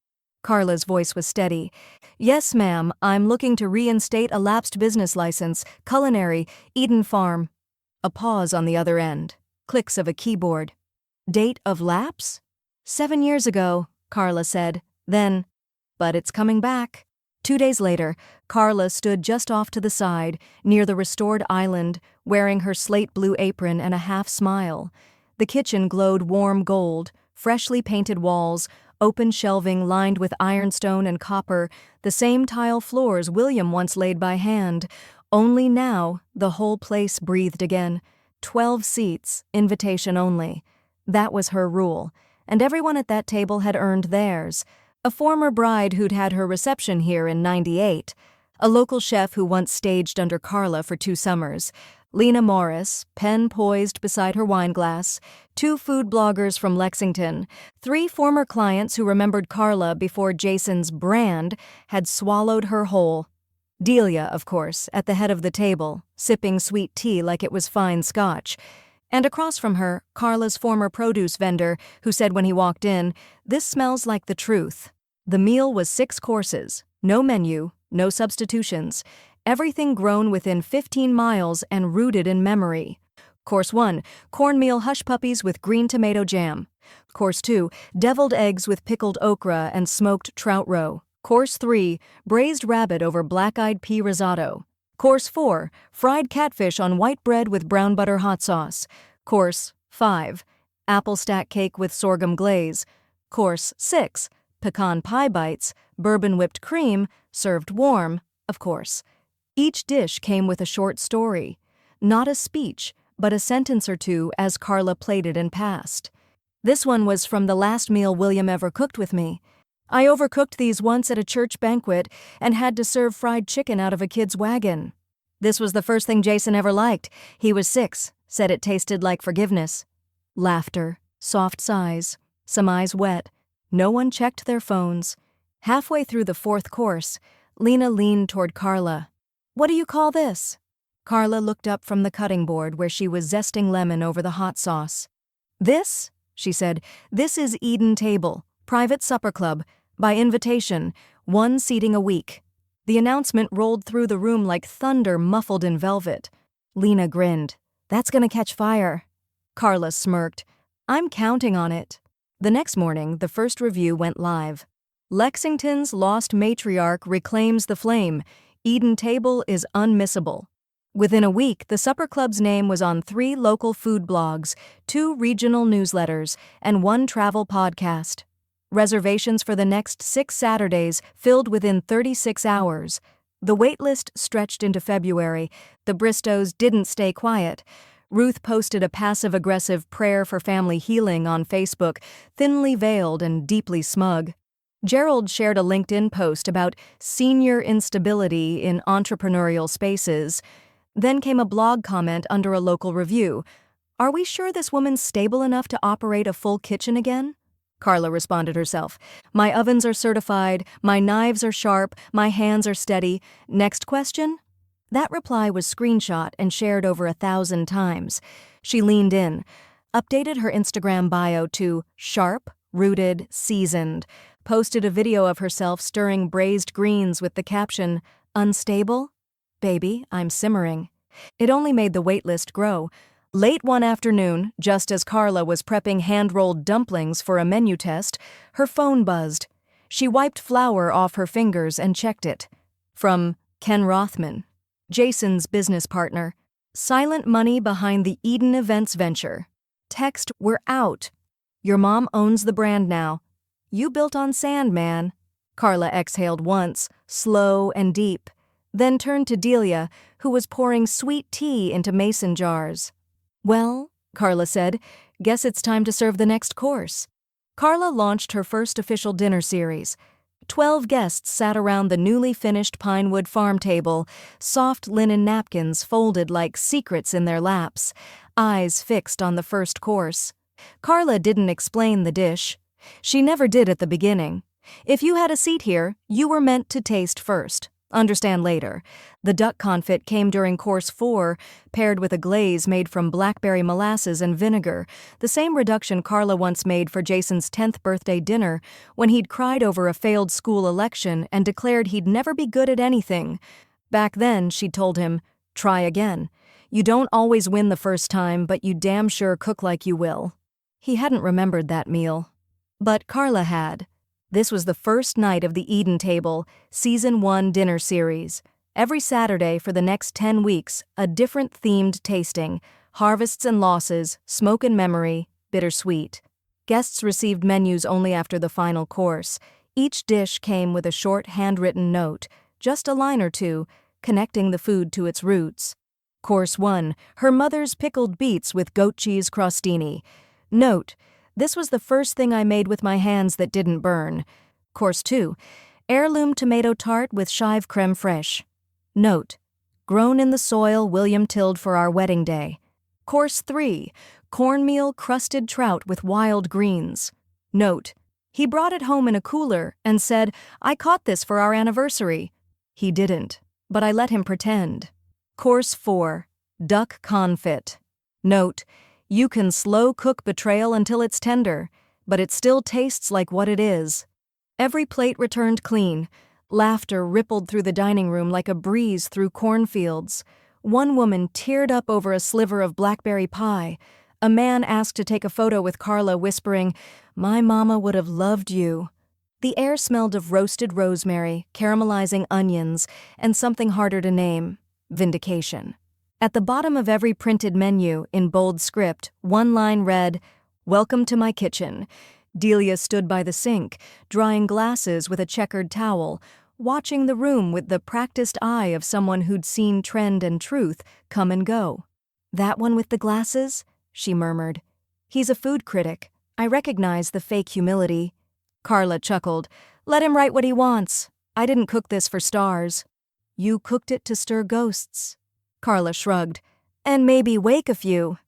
Carla's voice was steady. "Yes, ma'am, I'm looking to reinstate a lapsed business license, culinary, Eden Farm." A pause on the other end. Clicks of a keyboard. "Date of lapse?" 7 years ago, Carla said. Then, "But it's coming back." 2 days later, Carla stood just off to the side, near the restored island, wearing her slate blue apron and a half-smile. The kitchen glowed warm gold, freshly painted walls, open shelving lined with ironstone and copper, the same tile floors William once laid by hand. Only now, the whole place breathed again. 12 seats, invitation only. That was her rule, and everyone at that table had earned theirs. A former bride who'd had her reception here in '98, a local chef who once staged under Carla for 2 summers, Lena Morris, pen poised beside her wine glass, 2 food bloggers from Lexington, 3 former clients who remembered Carla before Jason's brand had swallowed her whole. Delia, of course, at the head of the table, sipping sweet tea like it was fine scotch. And across from her, Carla's former produce vendor, who said when he walked in, "This smells like the truth." The meal was 6 courses, no menu, no substitutions, everything grown within 15 miles and rooted in memory. Course 1, cornmeal hush puppies with green tomato jam. Course 2, deviled eggs with pickled okra and smoked trout roe. Course 3, braised rabbit over black-eyed pea risotto. Course 4, fried catfish on white bread with brown butter hot sauce. Course 5, apple stack cake with sorghum glaze. Course 6, pecan pie bites, bourbon whipped cream, served warm, of course. Each dish came with a short story. Not a speech, but a sentence or two as Carla plated and passed. This one was from the last meal William ever cooked with me. "I overcooked these once at a church banquet and had to serve fried chicken out of a kid's wagon. This was the first thing Jason ever liked. He was 6, said it tasted like forgiveness." Laughter, soft sighs, some eyes wet. No one checked their phones. Halfway through the 4th course, Lena leaned toward Carla. "What do you call this?" Carla looked up from the cutting board where she was zesting lemon over the hot sauce. "This," she said, "this is Eden Table, private supper club, by invitation, 1 seating a week." The announcement rolled through the room like thunder muffled in velvet. Lena grinned. "That's gonna catch fire." Carla smirked. "I'm counting on it." The next morning, the first review went live. Lexington's lost matriarch reclaims the flame. Eden Table is unmissable. Within a week, the supper club's name was on 3 local food blogs, 2 regional newsletters, and 1 travel podcast. Reservations for the next 6 Saturdays filled within 36 hours. The waitlist stretched into February. The Bristows didn't stay quiet. Ruth posted a passive-aggressive prayer for family healing on Facebook, thinly veiled and deeply smug. Gerald shared a LinkedIn post about senior instability in entrepreneurial spaces. Then came a blog comment under a local review. "Are we sure this woman's stable enough to operate a full kitchen again?" Carla responded herself. "My ovens are certified, my knives are sharp, my hands are steady. Next question?" That reply was screenshot and shared over 1,000 times. She leaned in, updated her Instagram bio to sharp, rooted, seasoned, posted a video of herself stirring braised greens with the caption, "Unstable? Baby, I'm simmering." It only made the waitlist grow. Late one afternoon, just as Carla was prepping hand-rolled dumplings for a menu test, her phone buzzed. She wiped flour off her fingers and checked it. From Ken Rothman, Jason's business partner. "Silent money behind the Eden Events venture. Text, we're out. Your mom owns the brand now. You built on sand, man." Carla exhaled once, slow and deep, then turned to Delia, who was pouring sweet tea into mason jars. "Well," Carla said, "guess it's time to serve the next course." Carla launched her first official dinner series. 12 guests sat around the newly finished pinewood farm table, soft linen napkins folded like secrets in their laps, eyes fixed on the first course. Carla didn't explain the dish. She never did at the beginning. If you had a seat here, you were meant to taste first. Understand later. The duck confit came during course 4, paired with a glaze made from blackberry molasses and vinegar, the same reduction Carla once made for Jason's 10th birthday dinner when he'd cried over a failed school election and declared he'd never be good at anything. Back then, she'd told him, "Try again. You don't always win the first time, but you damn sure cook like you will." He hadn't remembered that meal. But Carla had. This was the first night of the Eden Table, Season 1 dinner series. Every Saturday for the next 10 weeks, a different themed tasting, harvests and losses, smoke and memory, bittersweet. Guests received menus only after the final course. Each dish came with a short handwritten note, just a line or two, connecting the food to its roots. Course 1, her mother's pickled beets with goat cheese crostini. Note, this was the first thing I made with my hands that didn't burn. Course 2, heirloom tomato tart with chive creme fraiche. Note, grown in the soil William tilled for our wedding day. Course 3, cornmeal crusted trout with wild greens. Note, he brought it home in a cooler and said, "I caught this for our anniversary." He didn't, but I let him pretend. Course 4, duck confit. Note, you can slow cook betrayal until it's tender, but it still tastes like what it is. Every plate returned clean. Laughter rippled through the dining room like a breeze through cornfields. One woman teared up over a sliver of blackberry pie. A man asked to take a photo with Carla, whispering, "My mama would have loved you." The air smelled of roasted rosemary, caramelizing onions, and something harder to name: vindication. At the bottom of every printed menu, in bold script, one line read, "Welcome to my kitchen." Dileia stood by the sink, drying glasses with a checkered towel, watching the room with the practiced eye of someone who'd seen trend and truth come and go. "That one with the glasses?" she murmured. "He's a food critic. I recognize the fake humility." Carla chuckled. "Let him write what he wants. I didn't cook this for stars." "You cooked it to stir ghosts." Carla shrugged. "And maybe wake a few."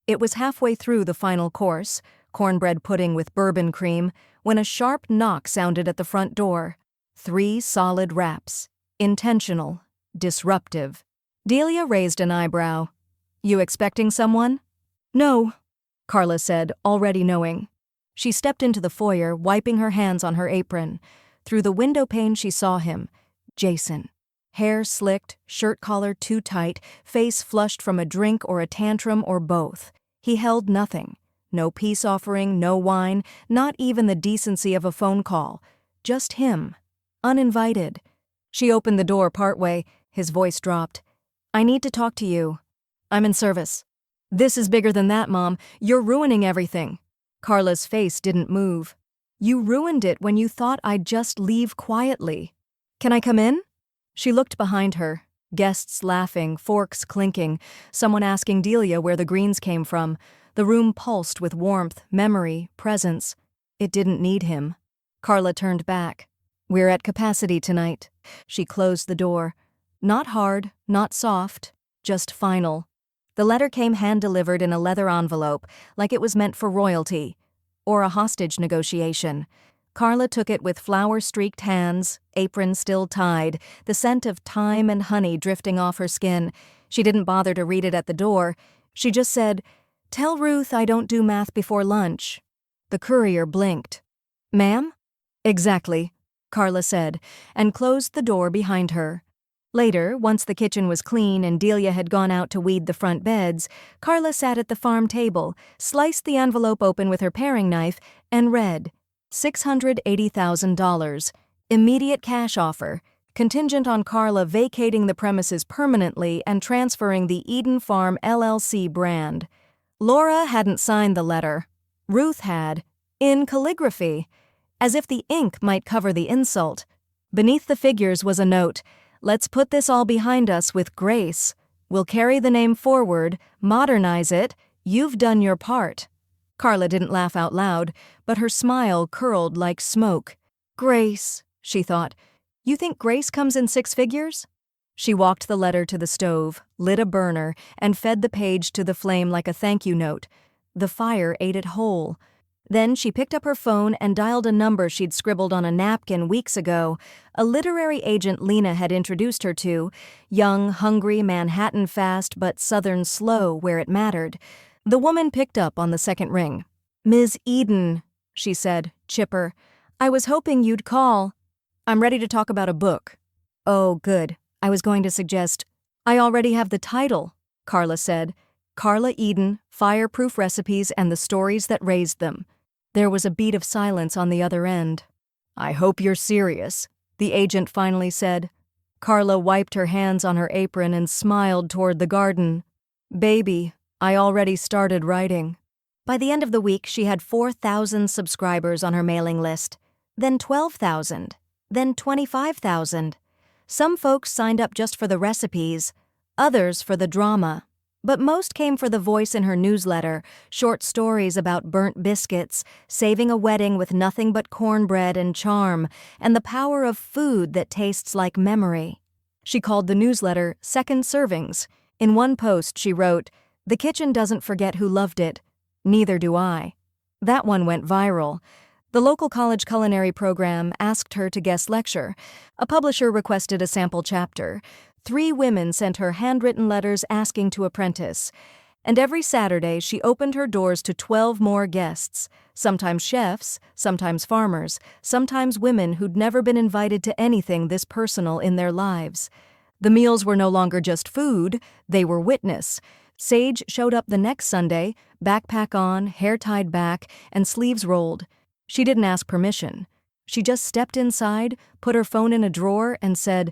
It was halfway through the final course, cornbread pudding with bourbon cream, when a sharp knock sounded at the front door. 3 solid raps. Intentional. Disruptive. Dileia raised an eyebrow. "You expecting someone?" "No," Carla said, already knowing. She stepped into the foyer, wiping her hands on her apron. Through the window pane she saw him. Jason. Hair slicked, shirt collar too tight, face flushed from a drink or a tantrum or both. He held nothing. No peace offering, no wine, not even the decency of a phone call. Just him. Uninvited. She opened the door partway. His voice dropped. "I need to talk to you. I'm in service." "This is bigger than that, Mom. You're ruining everything." Carla's face didn't move. "You ruined it when you thought I'd just leave quietly." "Can I come in?" She looked behind her. Guests laughing, forks clinking, someone asking Dileia where the greens came from. The room pulsed with warmth, memory, presence. It didn't need him. Carla turned back. "We're at capacity tonight." She closed the door. Not hard, not soft, just final. The letter came hand-delivered in a leather envelope, like it was meant for royalty. Or a hostage negotiation. Carla took it with flour-streaked hands, apron still tied, the scent of thyme and honey drifting off her skin. She didn't bother to read it at the door. She just said, "Tell Ruth I don't do math before lunch." The courier blinked. "Ma'am?" "Exactly," Carla said, and closed the door behind her. Later, once the kitchen was clean and Dileia had gone out to weed the front beds, Carla sat at the farm table, sliced the envelope open with her paring knife, and read, $680,000. Immediate cash offer, contingent on Carla vacating the premises permanently and transferring the Eden Farm LLC brand. Laura hadn't signed the letter. Ruth had, in calligraphy, as if the ink might cover the insult. Beneath the figures was a note, "Let's put this all behind us with grace. We'll carry the name forward, modernize it. You've done your part." Carla didn't laugh out loud, but her smile curled like smoke. "Grace," she thought. "You think grace comes in 6 figures?" She walked the letter to the stove, lit a burner, and fed the page to the flame like a thank you note. The fire ate it whole. Then she picked up her phone and dialed a number she'd scribbled on a napkin weeks ago, a literary agent Lena had introduced her to, young, hungry, Manhattan fast but Southern slow where it mattered. The woman picked up on the second ring. "Ms. Eden," she said, chipper. "I was hoping you'd call. I'm ready to talk about a book." "Oh, good. I was going to suggest—" "I already have the title," Carla said. "Carla Eden, Fireproof Recipes and the Stories That Raised Them." There was a beat of silence on the other end. "I hope you're serious," the agent finally said. Carla wiped her hands on her apron and smiled toward the garden. "Baby, I already started writing." By the end of the week, she had 4,000 subscribers on her mailing list, then 12,000, then 25,000. Some folks signed up just for the recipes. others for the drama. But most came for the voice in her newsletter, short stories about burnt biscuits, saving a wedding with nothing but cornbread and charm, and the power of food that tastes like memory. She called the newsletter Second Servings. In one post she wrote, "The kitchen doesn't forget who loved it. Neither do I." That one went viral. The local college culinary program asked her to guest lecture. A publisher requested a sample chapter. 3 women sent her handwritten letters asking to apprentice. And every Saturday she opened her doors to 12 more guests, sometimes chefs, sometimes farmers, sometimes women who'd never been invited to anything this personal in their lives. The meals were no longer just food, they were witness. Sage showed up the next Sunday, backpack on, hair tied back, and sleeves rolled. She didn't ask permission. She just stepped inside, put her phone in a drawer, and said,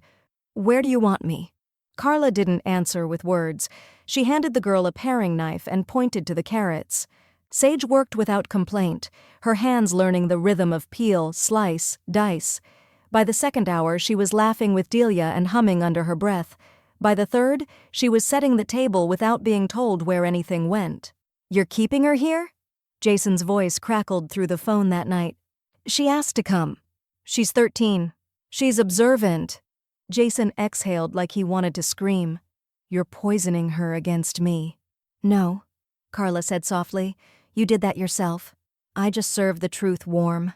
"Where do you want me?" Carla didn't answer with words. She handed the girl a paring knife and pointed to the carrots. Sage worked without complaint, her hands learning the rhythm of peel, slice, dice. By the second hour, she was laughing with Dileia and humming under her breath. By the third, she was setting the table without being told where anything went. "You're keeping her here?" Jason's voice crackled through the phone that night. "She asked to come. She's 13. She's observant." Jason exhaled like he wanted to scream. "You're poisoning her against me." "No," Carla said softly. "You did that yourself. I just served the truth warm."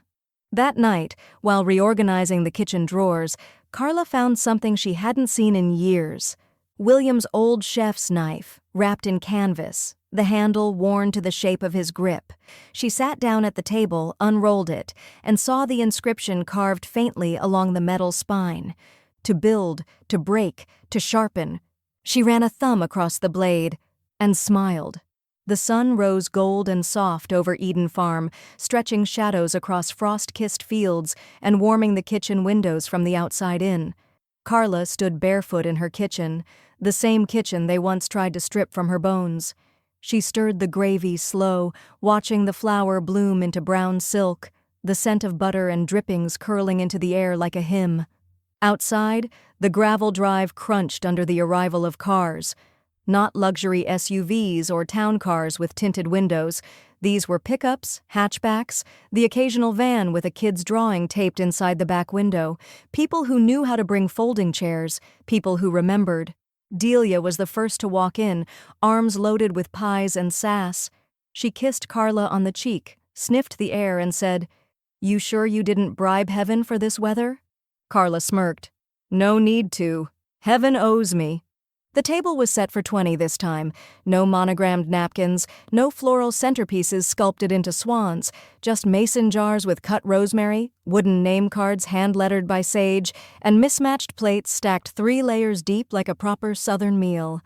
That night, while reorganizing the kitchen drawers, Carla found something she hadn't seen in years. William's old chef's knife, wrapped in canvas, the handle worn to the shape of his grip. She sat down at the table, unrolled it, and saw the inscription carved faintly along the metal spine. To build, to break, to sharpen. She ran a thumb across the blade and smiled. The sun rose gold and soft over Eden Farm, stretching shadows across frost-kissed fields and warming the kitchen windows from the outside in. Carla stood barefoot in her kitchen, the same kitchen they once tried to strip from her bones. She stirred the gravy slow, watching the flour bloom into brown silk, the scent of butter and drippings curling into the air like a hymn. Outside, the gravel drive crunched under the arrival of cars. Not luxury SUVs or town cars with tinted windows. These were pickups, hatchbacks, the occasional van with a kid's drawing taped inside the back window, people who knew how to bring folding chairs, people who remembered. Dileia was the first to walk in, arms loaded with pies and sass. She kissed Carla on the cheek, sniffed the air, and said, "You sure you didn't bribe heaven for this weather?" Carla smirked. "No need to. Heaven owes me." The table was set for 20 this time. No monogrammed napkins, no floral centerpieces sculpted into swans, just mason jars with cut rosemary, wooden name cards hand-lettered by Sage, and mismatched plates stacked 3 layers deep like a proper Southern meal.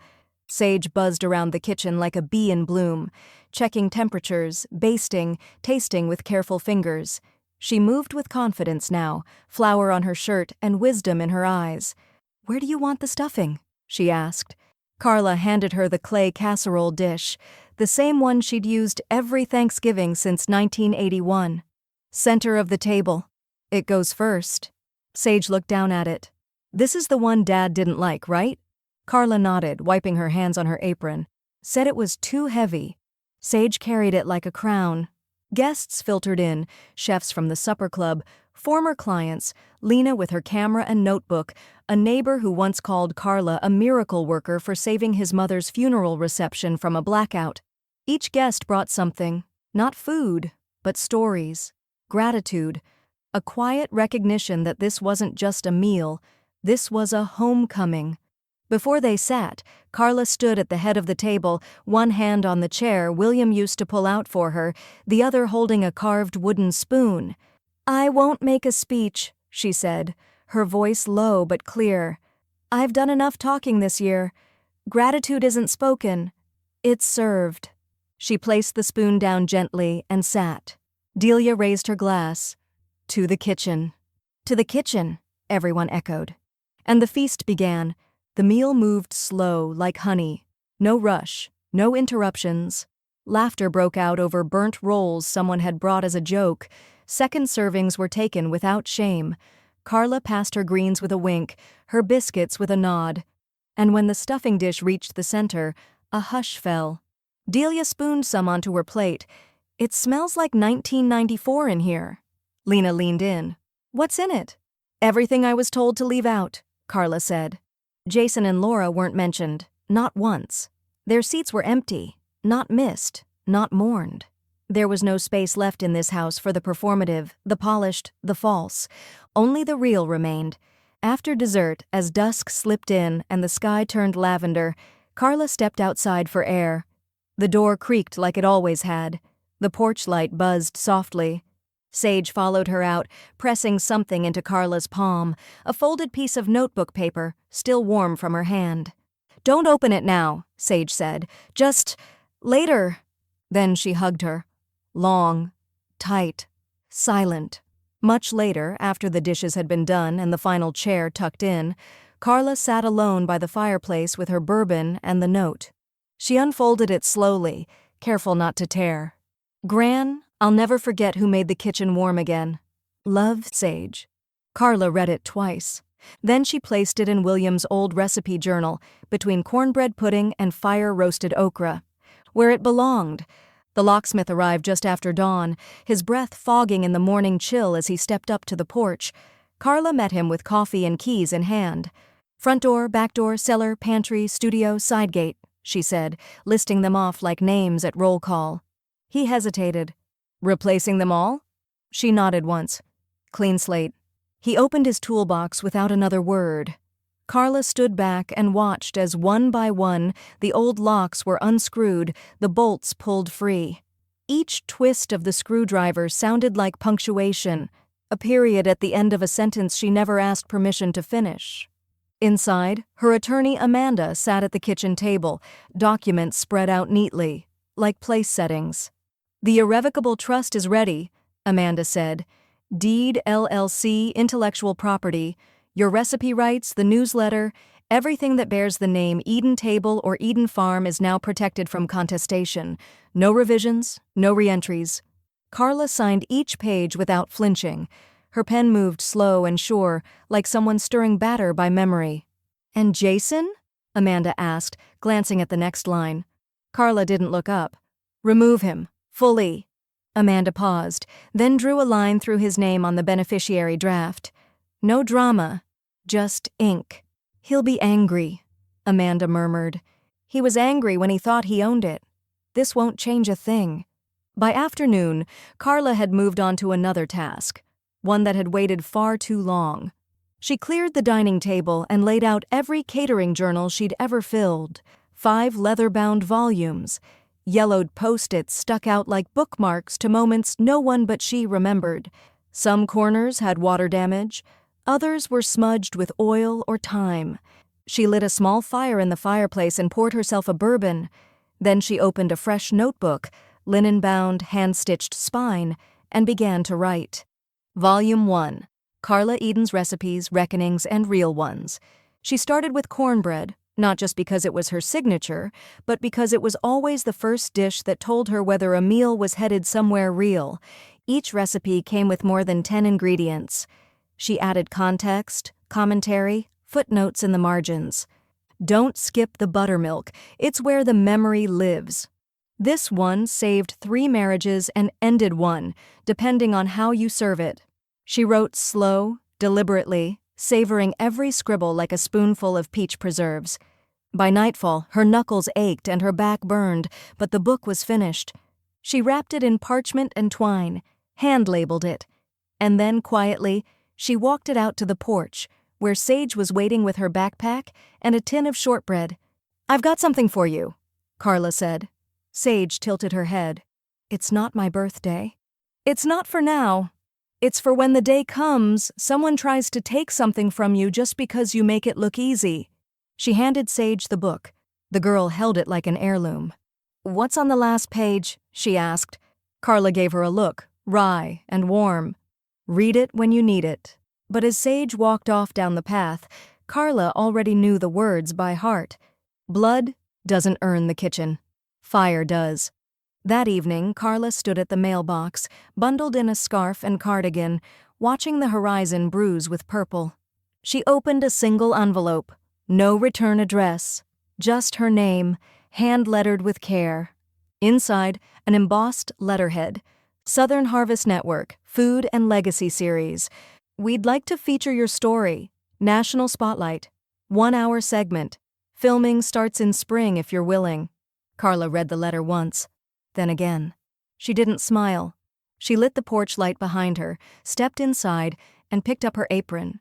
Sage buzzed around the kitchen like a bee in bloom, checking temperatures, basting, tasting with careful fingers. She moved with confidence now, flour on her shirt and wisdom in her eyes. "Where do you want the stuffing?" she asked. Carla handed her the clay casserole dish, the same one she'd used every Thanksgiving since 1981. "Center of the table. It goes first." Sage looked down at it. "This is the one Dad didn't like, right?" Carla nodded, wiping her hands on her apron. "Said it was too heavy." Sage carried it like a crown. Guests filtered in, chefs from the supper club, former clients, Lena with her camera and notebook, a neighbor who once called Carla a miracle worker for saving his mother's funeral reception from a blackout. Each guest brought something, not food, but stories, gratitude, a quiet recognition that this wasn't just a meal, this was a homecoming. Before they sat, Carla stood at the head of the table, one hand on the chair William used to pull out for her, the other holding a carved wooden spoon. "I won't make a speech," she said, her voice low but clear. "I've done enough talking this year. Gratitude isn't spoken. It's served." She placed the spoon down gently and sat. Dileia raised her glass. "To the kitchen." "To the kitchen," everyone echoed. And the feast began. The meal moved slow, like honey. No rush, no interruptions. Laughter broke out over burnt rolls someone had brought as a joke. Second servings were taken without shame. Carla passed her greens with a wink, her biscuits with a nod. And when the stuffing dish reached the center, a hush fell. Delia spooned some onto her plate. "It smells like 1994 in here." Lena leaned in. "What's in it?" "Everything I was told to leave out," Carla said. Jason and Laura weren't mentioned, not once. Their seats were empty, not missed, not mourned. There was no space left in this house for the performative, the polished, the false. Only the real remained. After dessert, as dusk slipped in and the sky turned lavender, Carla stepped outside for air. The door creaked like it always had. The porch light buzzed softly. Sage followed her out, pressing something into Carla's palm, a folded piece of notebook paper, still warm from her hand. "Don't open it now," Sage said. "Just later." Then she hugged her. Long, tight, silent. Much later, after the dishes had been done and the final chair tucked in, Carla sat alone by the fireplace with her bourbon and the note. She unfolded it slowly, careful not to tear. "Gran, I'll never forget who made the kitchen warm again. Love, Sage." Carla read it twice. Then she placed it in William's old recipe journal, between cornbread pudding and fire-roasted okra. Where it belonged. The locksmith arrived just after dawn, his breath fogging in the morning chill as he stepped up to the porch. Carla met him with coffee and keys in hand. "Front door, back door, cellar, pantry, studio, side gate," she said, listing them off like names at roll call. He hesitated. "Replacing them all?" She nodded once. "Clean slate." He opened his toolbox without another word. Carla stood back and watched as one by one the old locks were unscrewed, the bolts pulled free. Each twist of the screwdriver sounded like punctuation, a period at the end of a sentence she never asked permission to finish. Inside, her attorney Amanda sat at the kitchen table, documents spread out neatly, like place settings. "The irrevocable trust is ready," Amanda said. "Deed LLC, intellectual property, your recipe rights, the newsletter, everything that bears the name Eden Table or Eden Farm is now protected from contestation. No revisions, no reentries." Carla signed each page without flinching. Her pen moved slow and sure, like someone stirring batter by memory. "And Jason?" Amanda asked, glancing at the next line. Carla didn't look up. "Remove him, fully." Amanda paused, then drew a line through his name on the beneficiary draft. "No drama, just ink." "He'll be angry," Amanda murmured. "He was angry when he thought he owned it. This won't change a thing." By afternoon, Carla had moved on to another task, one that had waited far too long. She cleared the dining table and laid out every catering journal she'd ever filled, 5 leather-bound volumes. Yellowed Post-its stuck out like bookmarks to moments no one but she remembered. Some corners had water damage, others were smudged with oil or thyme. She lit a small fire in the fireplace and poured herself a bourbon. Then she opened a fresh notebook, linen-bound, hand-stitched spine, and began to write. Volume 1. Carla Eden's Recipes, Reckonings, and Real Ones. She started with cornbread, not just because it was her signature, but because it was always the first dish that told her whether a meal was headed somewhere real. Each recipe came with more than 10 ingredients. She added context, commentary, footnotes in the margins. "Don't skip the buttermilk, it's where the memory lives." This one saved 3 marriages and ended one, depending on how you serve it. She wrote slow, deliberately, savoring every scribble like a spoonful of peach preserves. By nightfall, her knuckles ached and her back burned, but the book was finished. She wrapped it in parchment and twine, hand-labeled it, and then, quietly, she walked it out to the porch, where Sage was waiting with her backpack and a tin of shortbread. "I've got something for you," Carla said. Sage tilted her head. "It's not my birthday." "It's not for now. It's for when the day comes, someone tries to take something from you just because you make it look easy." She handed Sage the book. The girl held it like an heirloom. "What's on the last page?" she asked. Carla gave her a look, wry and warm. "Read it when you need it." But as Sage walked off down the path, Carla already knew the words by heart. Blood doesn't earn the kitchen. Fire does. That evening, Carla stood at the mailbox, bundled in a scarf and cardigan, watching the horizon bruise with purple. She opened a single envelope, No return address, just her name, hand-lettered with care. Inside, an embossed letterhead, Southern Harvest Network, Food and Legacy Series. We'd like to feature your story. National Spotlight. 1-hour segment. Filming starts in spring if you're willing. Carla read the letter once, then again. She didn't smile. She lit the porch light behind her, stepped inside, and picked up her apron.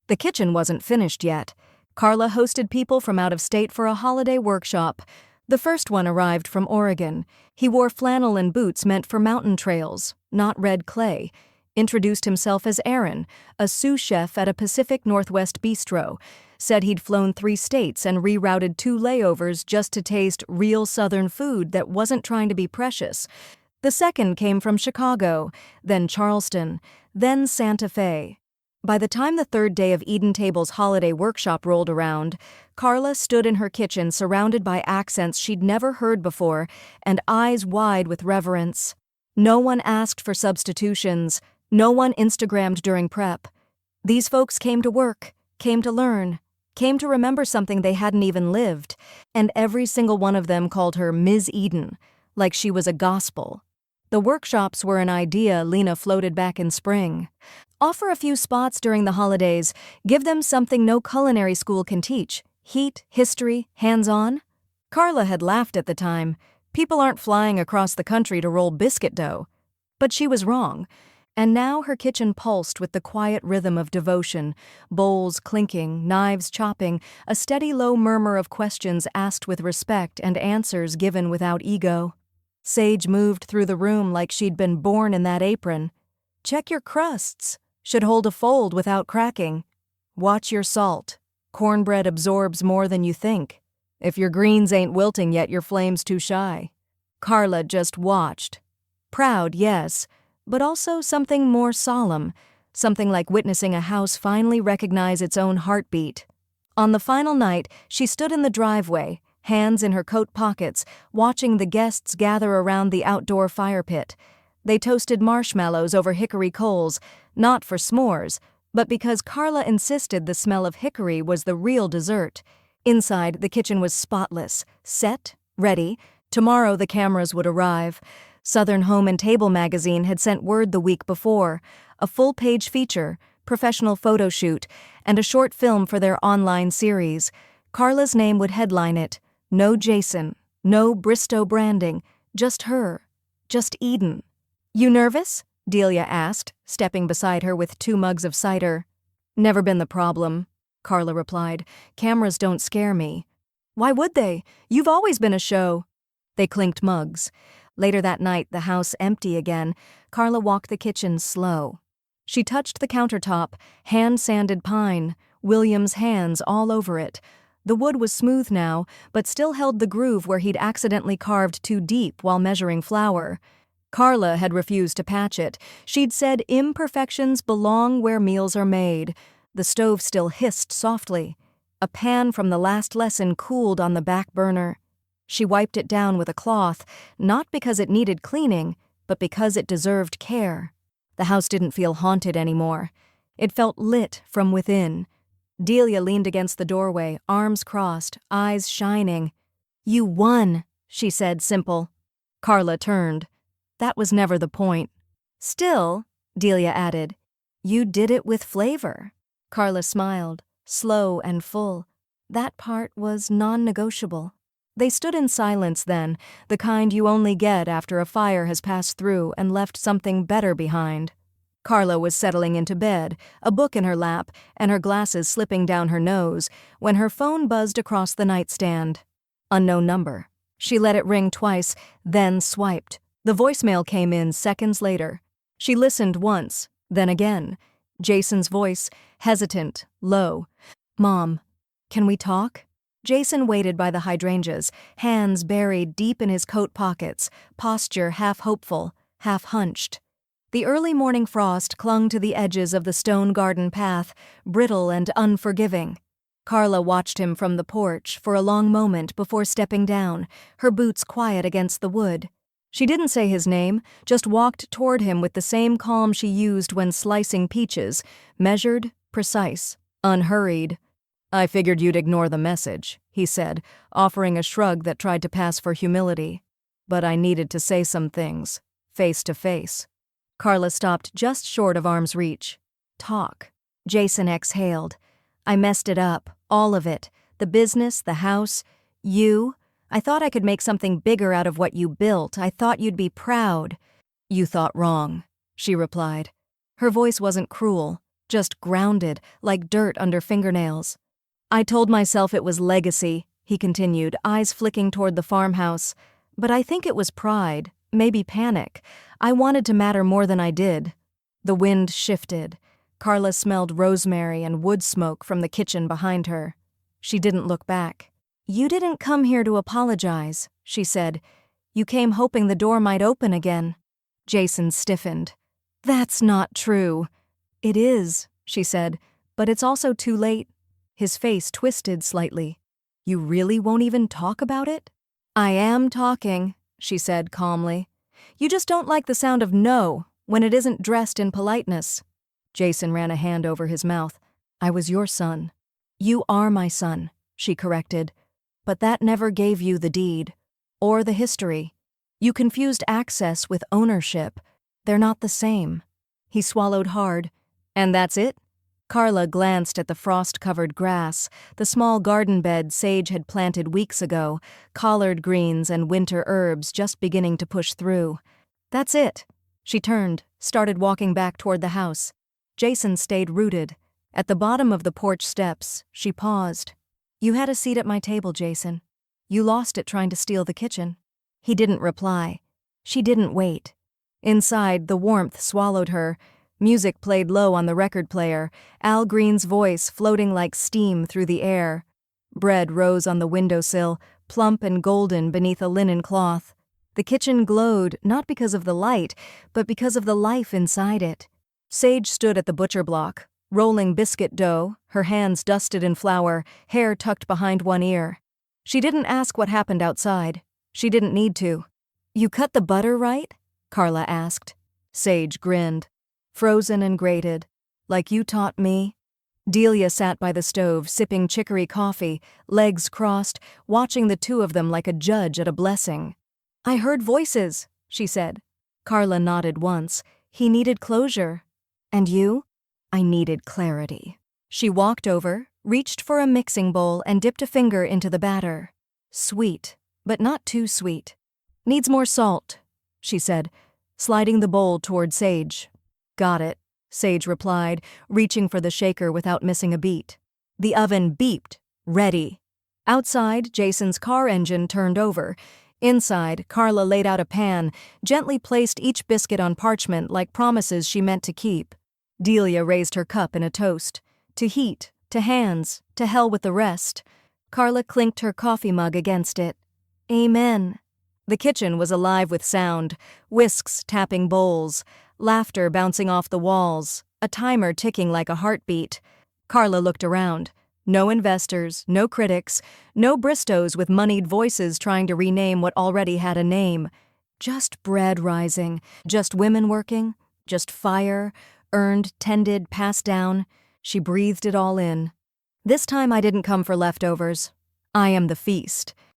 The kitchen wasn't finished yet. Carla hosted people from out of state for a holiday workshop. The first one arrived from Oregon. He wore flannel and boots meant for mountain trails, not red clay. Introduced himself as Aaron, a sous chef at a Pacific Northwest bistro. Said he'd flown 3 states and rerouted 2 layovers just to taste real Southern food that wasn't trying to be precious. The second came from Chicago, then Charleston, then Santa Fe. By the time the third day of Eden Table's holiday workshop rolled around, Carla stood in her kitchen surrounded by accents she'd never heard before and eyes wide with reverence. No one asked for substitutions. No one Instagrammed during prep. These folks came to work, came to learn, came to remember something they hadn't even lived, and every single one of them called her Ms. Eden, like she was a gospel. The workshops were an idea Lena floated back in spring. Offer a few spots during the holidays, give them something no culinary school can teach. Heat, history, hands-on. Carla had laughed at the time. People aren't flying across the country to roll biscuit dough. But she was wrong. And now her kitchen pulsed with the quiet rhythm of devotion, bowls clinking, knives chopping, a steady low murmur of questions asked with respect and answers given without ego. Sage moved through the room like she'd been born in that apron. Check your crusts. Should hold a fold without cracking. Watch your salt. Cornbread absorbs more than you think. If your greens ain't wilting yet, your flame's too shy. Carla just watched. Proud, yes, but also something more solemn, something like witnessing a house finally recognize its own heartbeat. On the final night, she stood in the driveway, hands in her coat pockets, watching the guests gather around the outdoor fire pit. They toasted marshmallows over hickory coals, not for s'mores, but because Carla insisted the smell of hickory was the real dessert. Inside, the kitchen was spotless, set, ready. Tomorrow the cameras would arrive. Southern Home and Table magazine had sent word the week before, a full-page feature, professional photo shoot, and a short film for their online series. Carla's name would headline it. No Jason, no Bristow branding, just her, just Eden. You nervous? Delia asked, stepping beside her with 2 mugs of cider. Never been the problem, Carla replied. Cameras don't scare me. Why would they? You've always been a show. They clinked mugs. Later that night, the house empty again, Carla walked the kitchen slow. She touched the countertop, hand-sanded pine, William's hands all over it. The wood was smooth now, but still held the groove where he'd accidentally carved too deep while measuring flour. Carla had refused to patch it. She'd said imperfections belong where meals are made. The stove still hissed softly. A pan from the last lesson cooled on the back burner. She wiped it down with a cloth, not because it needed cleaning, but because it deserved care. The house didn't feel haunted anymore. It felt lit from within. Delia leaned against the doorway, arms crossed, eyes shining. You won, she said, simple. Carla turned. That was never the point. Still, Delia added, you did it with flavor. Carla smiled, slow and full. That part was non-negotiable. They stood in silence then, the kind you only get after a fire has passed through and left something better behind. Carla was settling into bed, a book in her lap, and her glasses slipping down her nose, when her phone buzzed across the nightstand. Unknown number. She let it ring twice, then swiped. The voicemail came in seconds later. She listened once, then again. Jason's voice, hesitant, low. Mom, can we talk? Jason waited by the hydrangeas, hands buried deep in his coat pockets, posture half hopeful, half hunched. The early morning frost clung to the edges of the stone garden path, brittle and unforgiving. Carla watched him from the porch for a long moment before stepping down, her boots quiet against the wood. She didn't say his name, just walked toward him with the same calm she used when slicing peaches, measured, precise, unhurried. I figured you'd ignore the message, he said, offering a shrug that tried to pass for humility. But I needed to say some things, face to face. Carla stopped just short of arm's reach. Talk. Jason exhaled. I messed it up, all of it. The business, the house, you. I thought I could make something bigger out of what you built. I thought you'd be proud. You thought wrong, she replied. Her voice wasn't cruel, just grounded, like dirt under fingernails. I told myself it was legacy, he continued, eyes flicking toward the farmhouse. But I think it was pride, maybe panic. I wanted to matter more than I did. The wind shifted. Carla smelled rosemary and wood smoke from the kitchen behind her. She didn't look back. You didn't come here to apologize, she said. You came hoping the door might open again. Jason stiffened. That's not true. It is, she said, but it's also too late. His face twisted slightly. You really won't even talk about it? I am talking, she said calmly. You just don't like the sound of no when it isn't dressed in politeness. Jason ran a hand over his mouth. I was your son. You are my son, she corrected. But that never gave you the deed. Or the history. You confused access with ownership. They're not the same. He swallowed hard. And that's it? Carla glanced at the frost-covered grass, the small garden bed Sage had planted weeks ago, collard greens and winter herbs just beginning to push through. That's it. She turned, started walking back toward the house. Jason stayed rooted. At the bottom of the porch steps, she paused. You had a seat at my table, Jason. You lost it trying to steal the kitchen. He didn't reply. She didn't wait. Inside, the warmth swallowed her. Music played low on the record player, Al Green's voice floating like steam through the air. Bread rose on the windowsill, plump and golden beneath a linen cloth. The kitchen glowed not because of the light, but because of the life inside it. Sage stood at the butcher block, rolling biscuit dough, her hands dusted in flour, hair tucked behind one ear. She didn't ask what happened outside. She didn't need to. You cut the butter right? Carla asked. Sage grinned. Frozen and grated. Like you taught me. Delia sat by the stove, sipping chicory coffee, legs crossed, watching the two of them like a judge at a blessing. I heard voices, she said. Carla nodded once. He needed closure. And you? I needed clarity. She walked over, reached for a mixing bowl and dipped a finger into the batter. Sweet, but not too sweet. Needs more salt, she said, sliding the bowl toward Sage. Got it, Sage replied, reaching for the shaker without missing a beat. The oven beeped. Ready. Outside, Jason's car engine turned over. Inside, Carla laid out a pan, gently placed each biscuit on parchment like promises she meant to keep. Delia raised her cup in a toast. To heat, to hands, to hell with the rest. Carla clinked her coffee mug against it. Amen. The kitchen was alive with sound, whisks tapping bowls, laughter bouncing off the walls, a timer ticking like a heartbeat. Carla looked around. No investors, no critics, no Bristos with moneyed voices trying to rename what already had a name. Just bread rising, just women working, just fire, earned, tended, passed down. She breathed it all in. This time I didn't come for leftovers. I am the feast.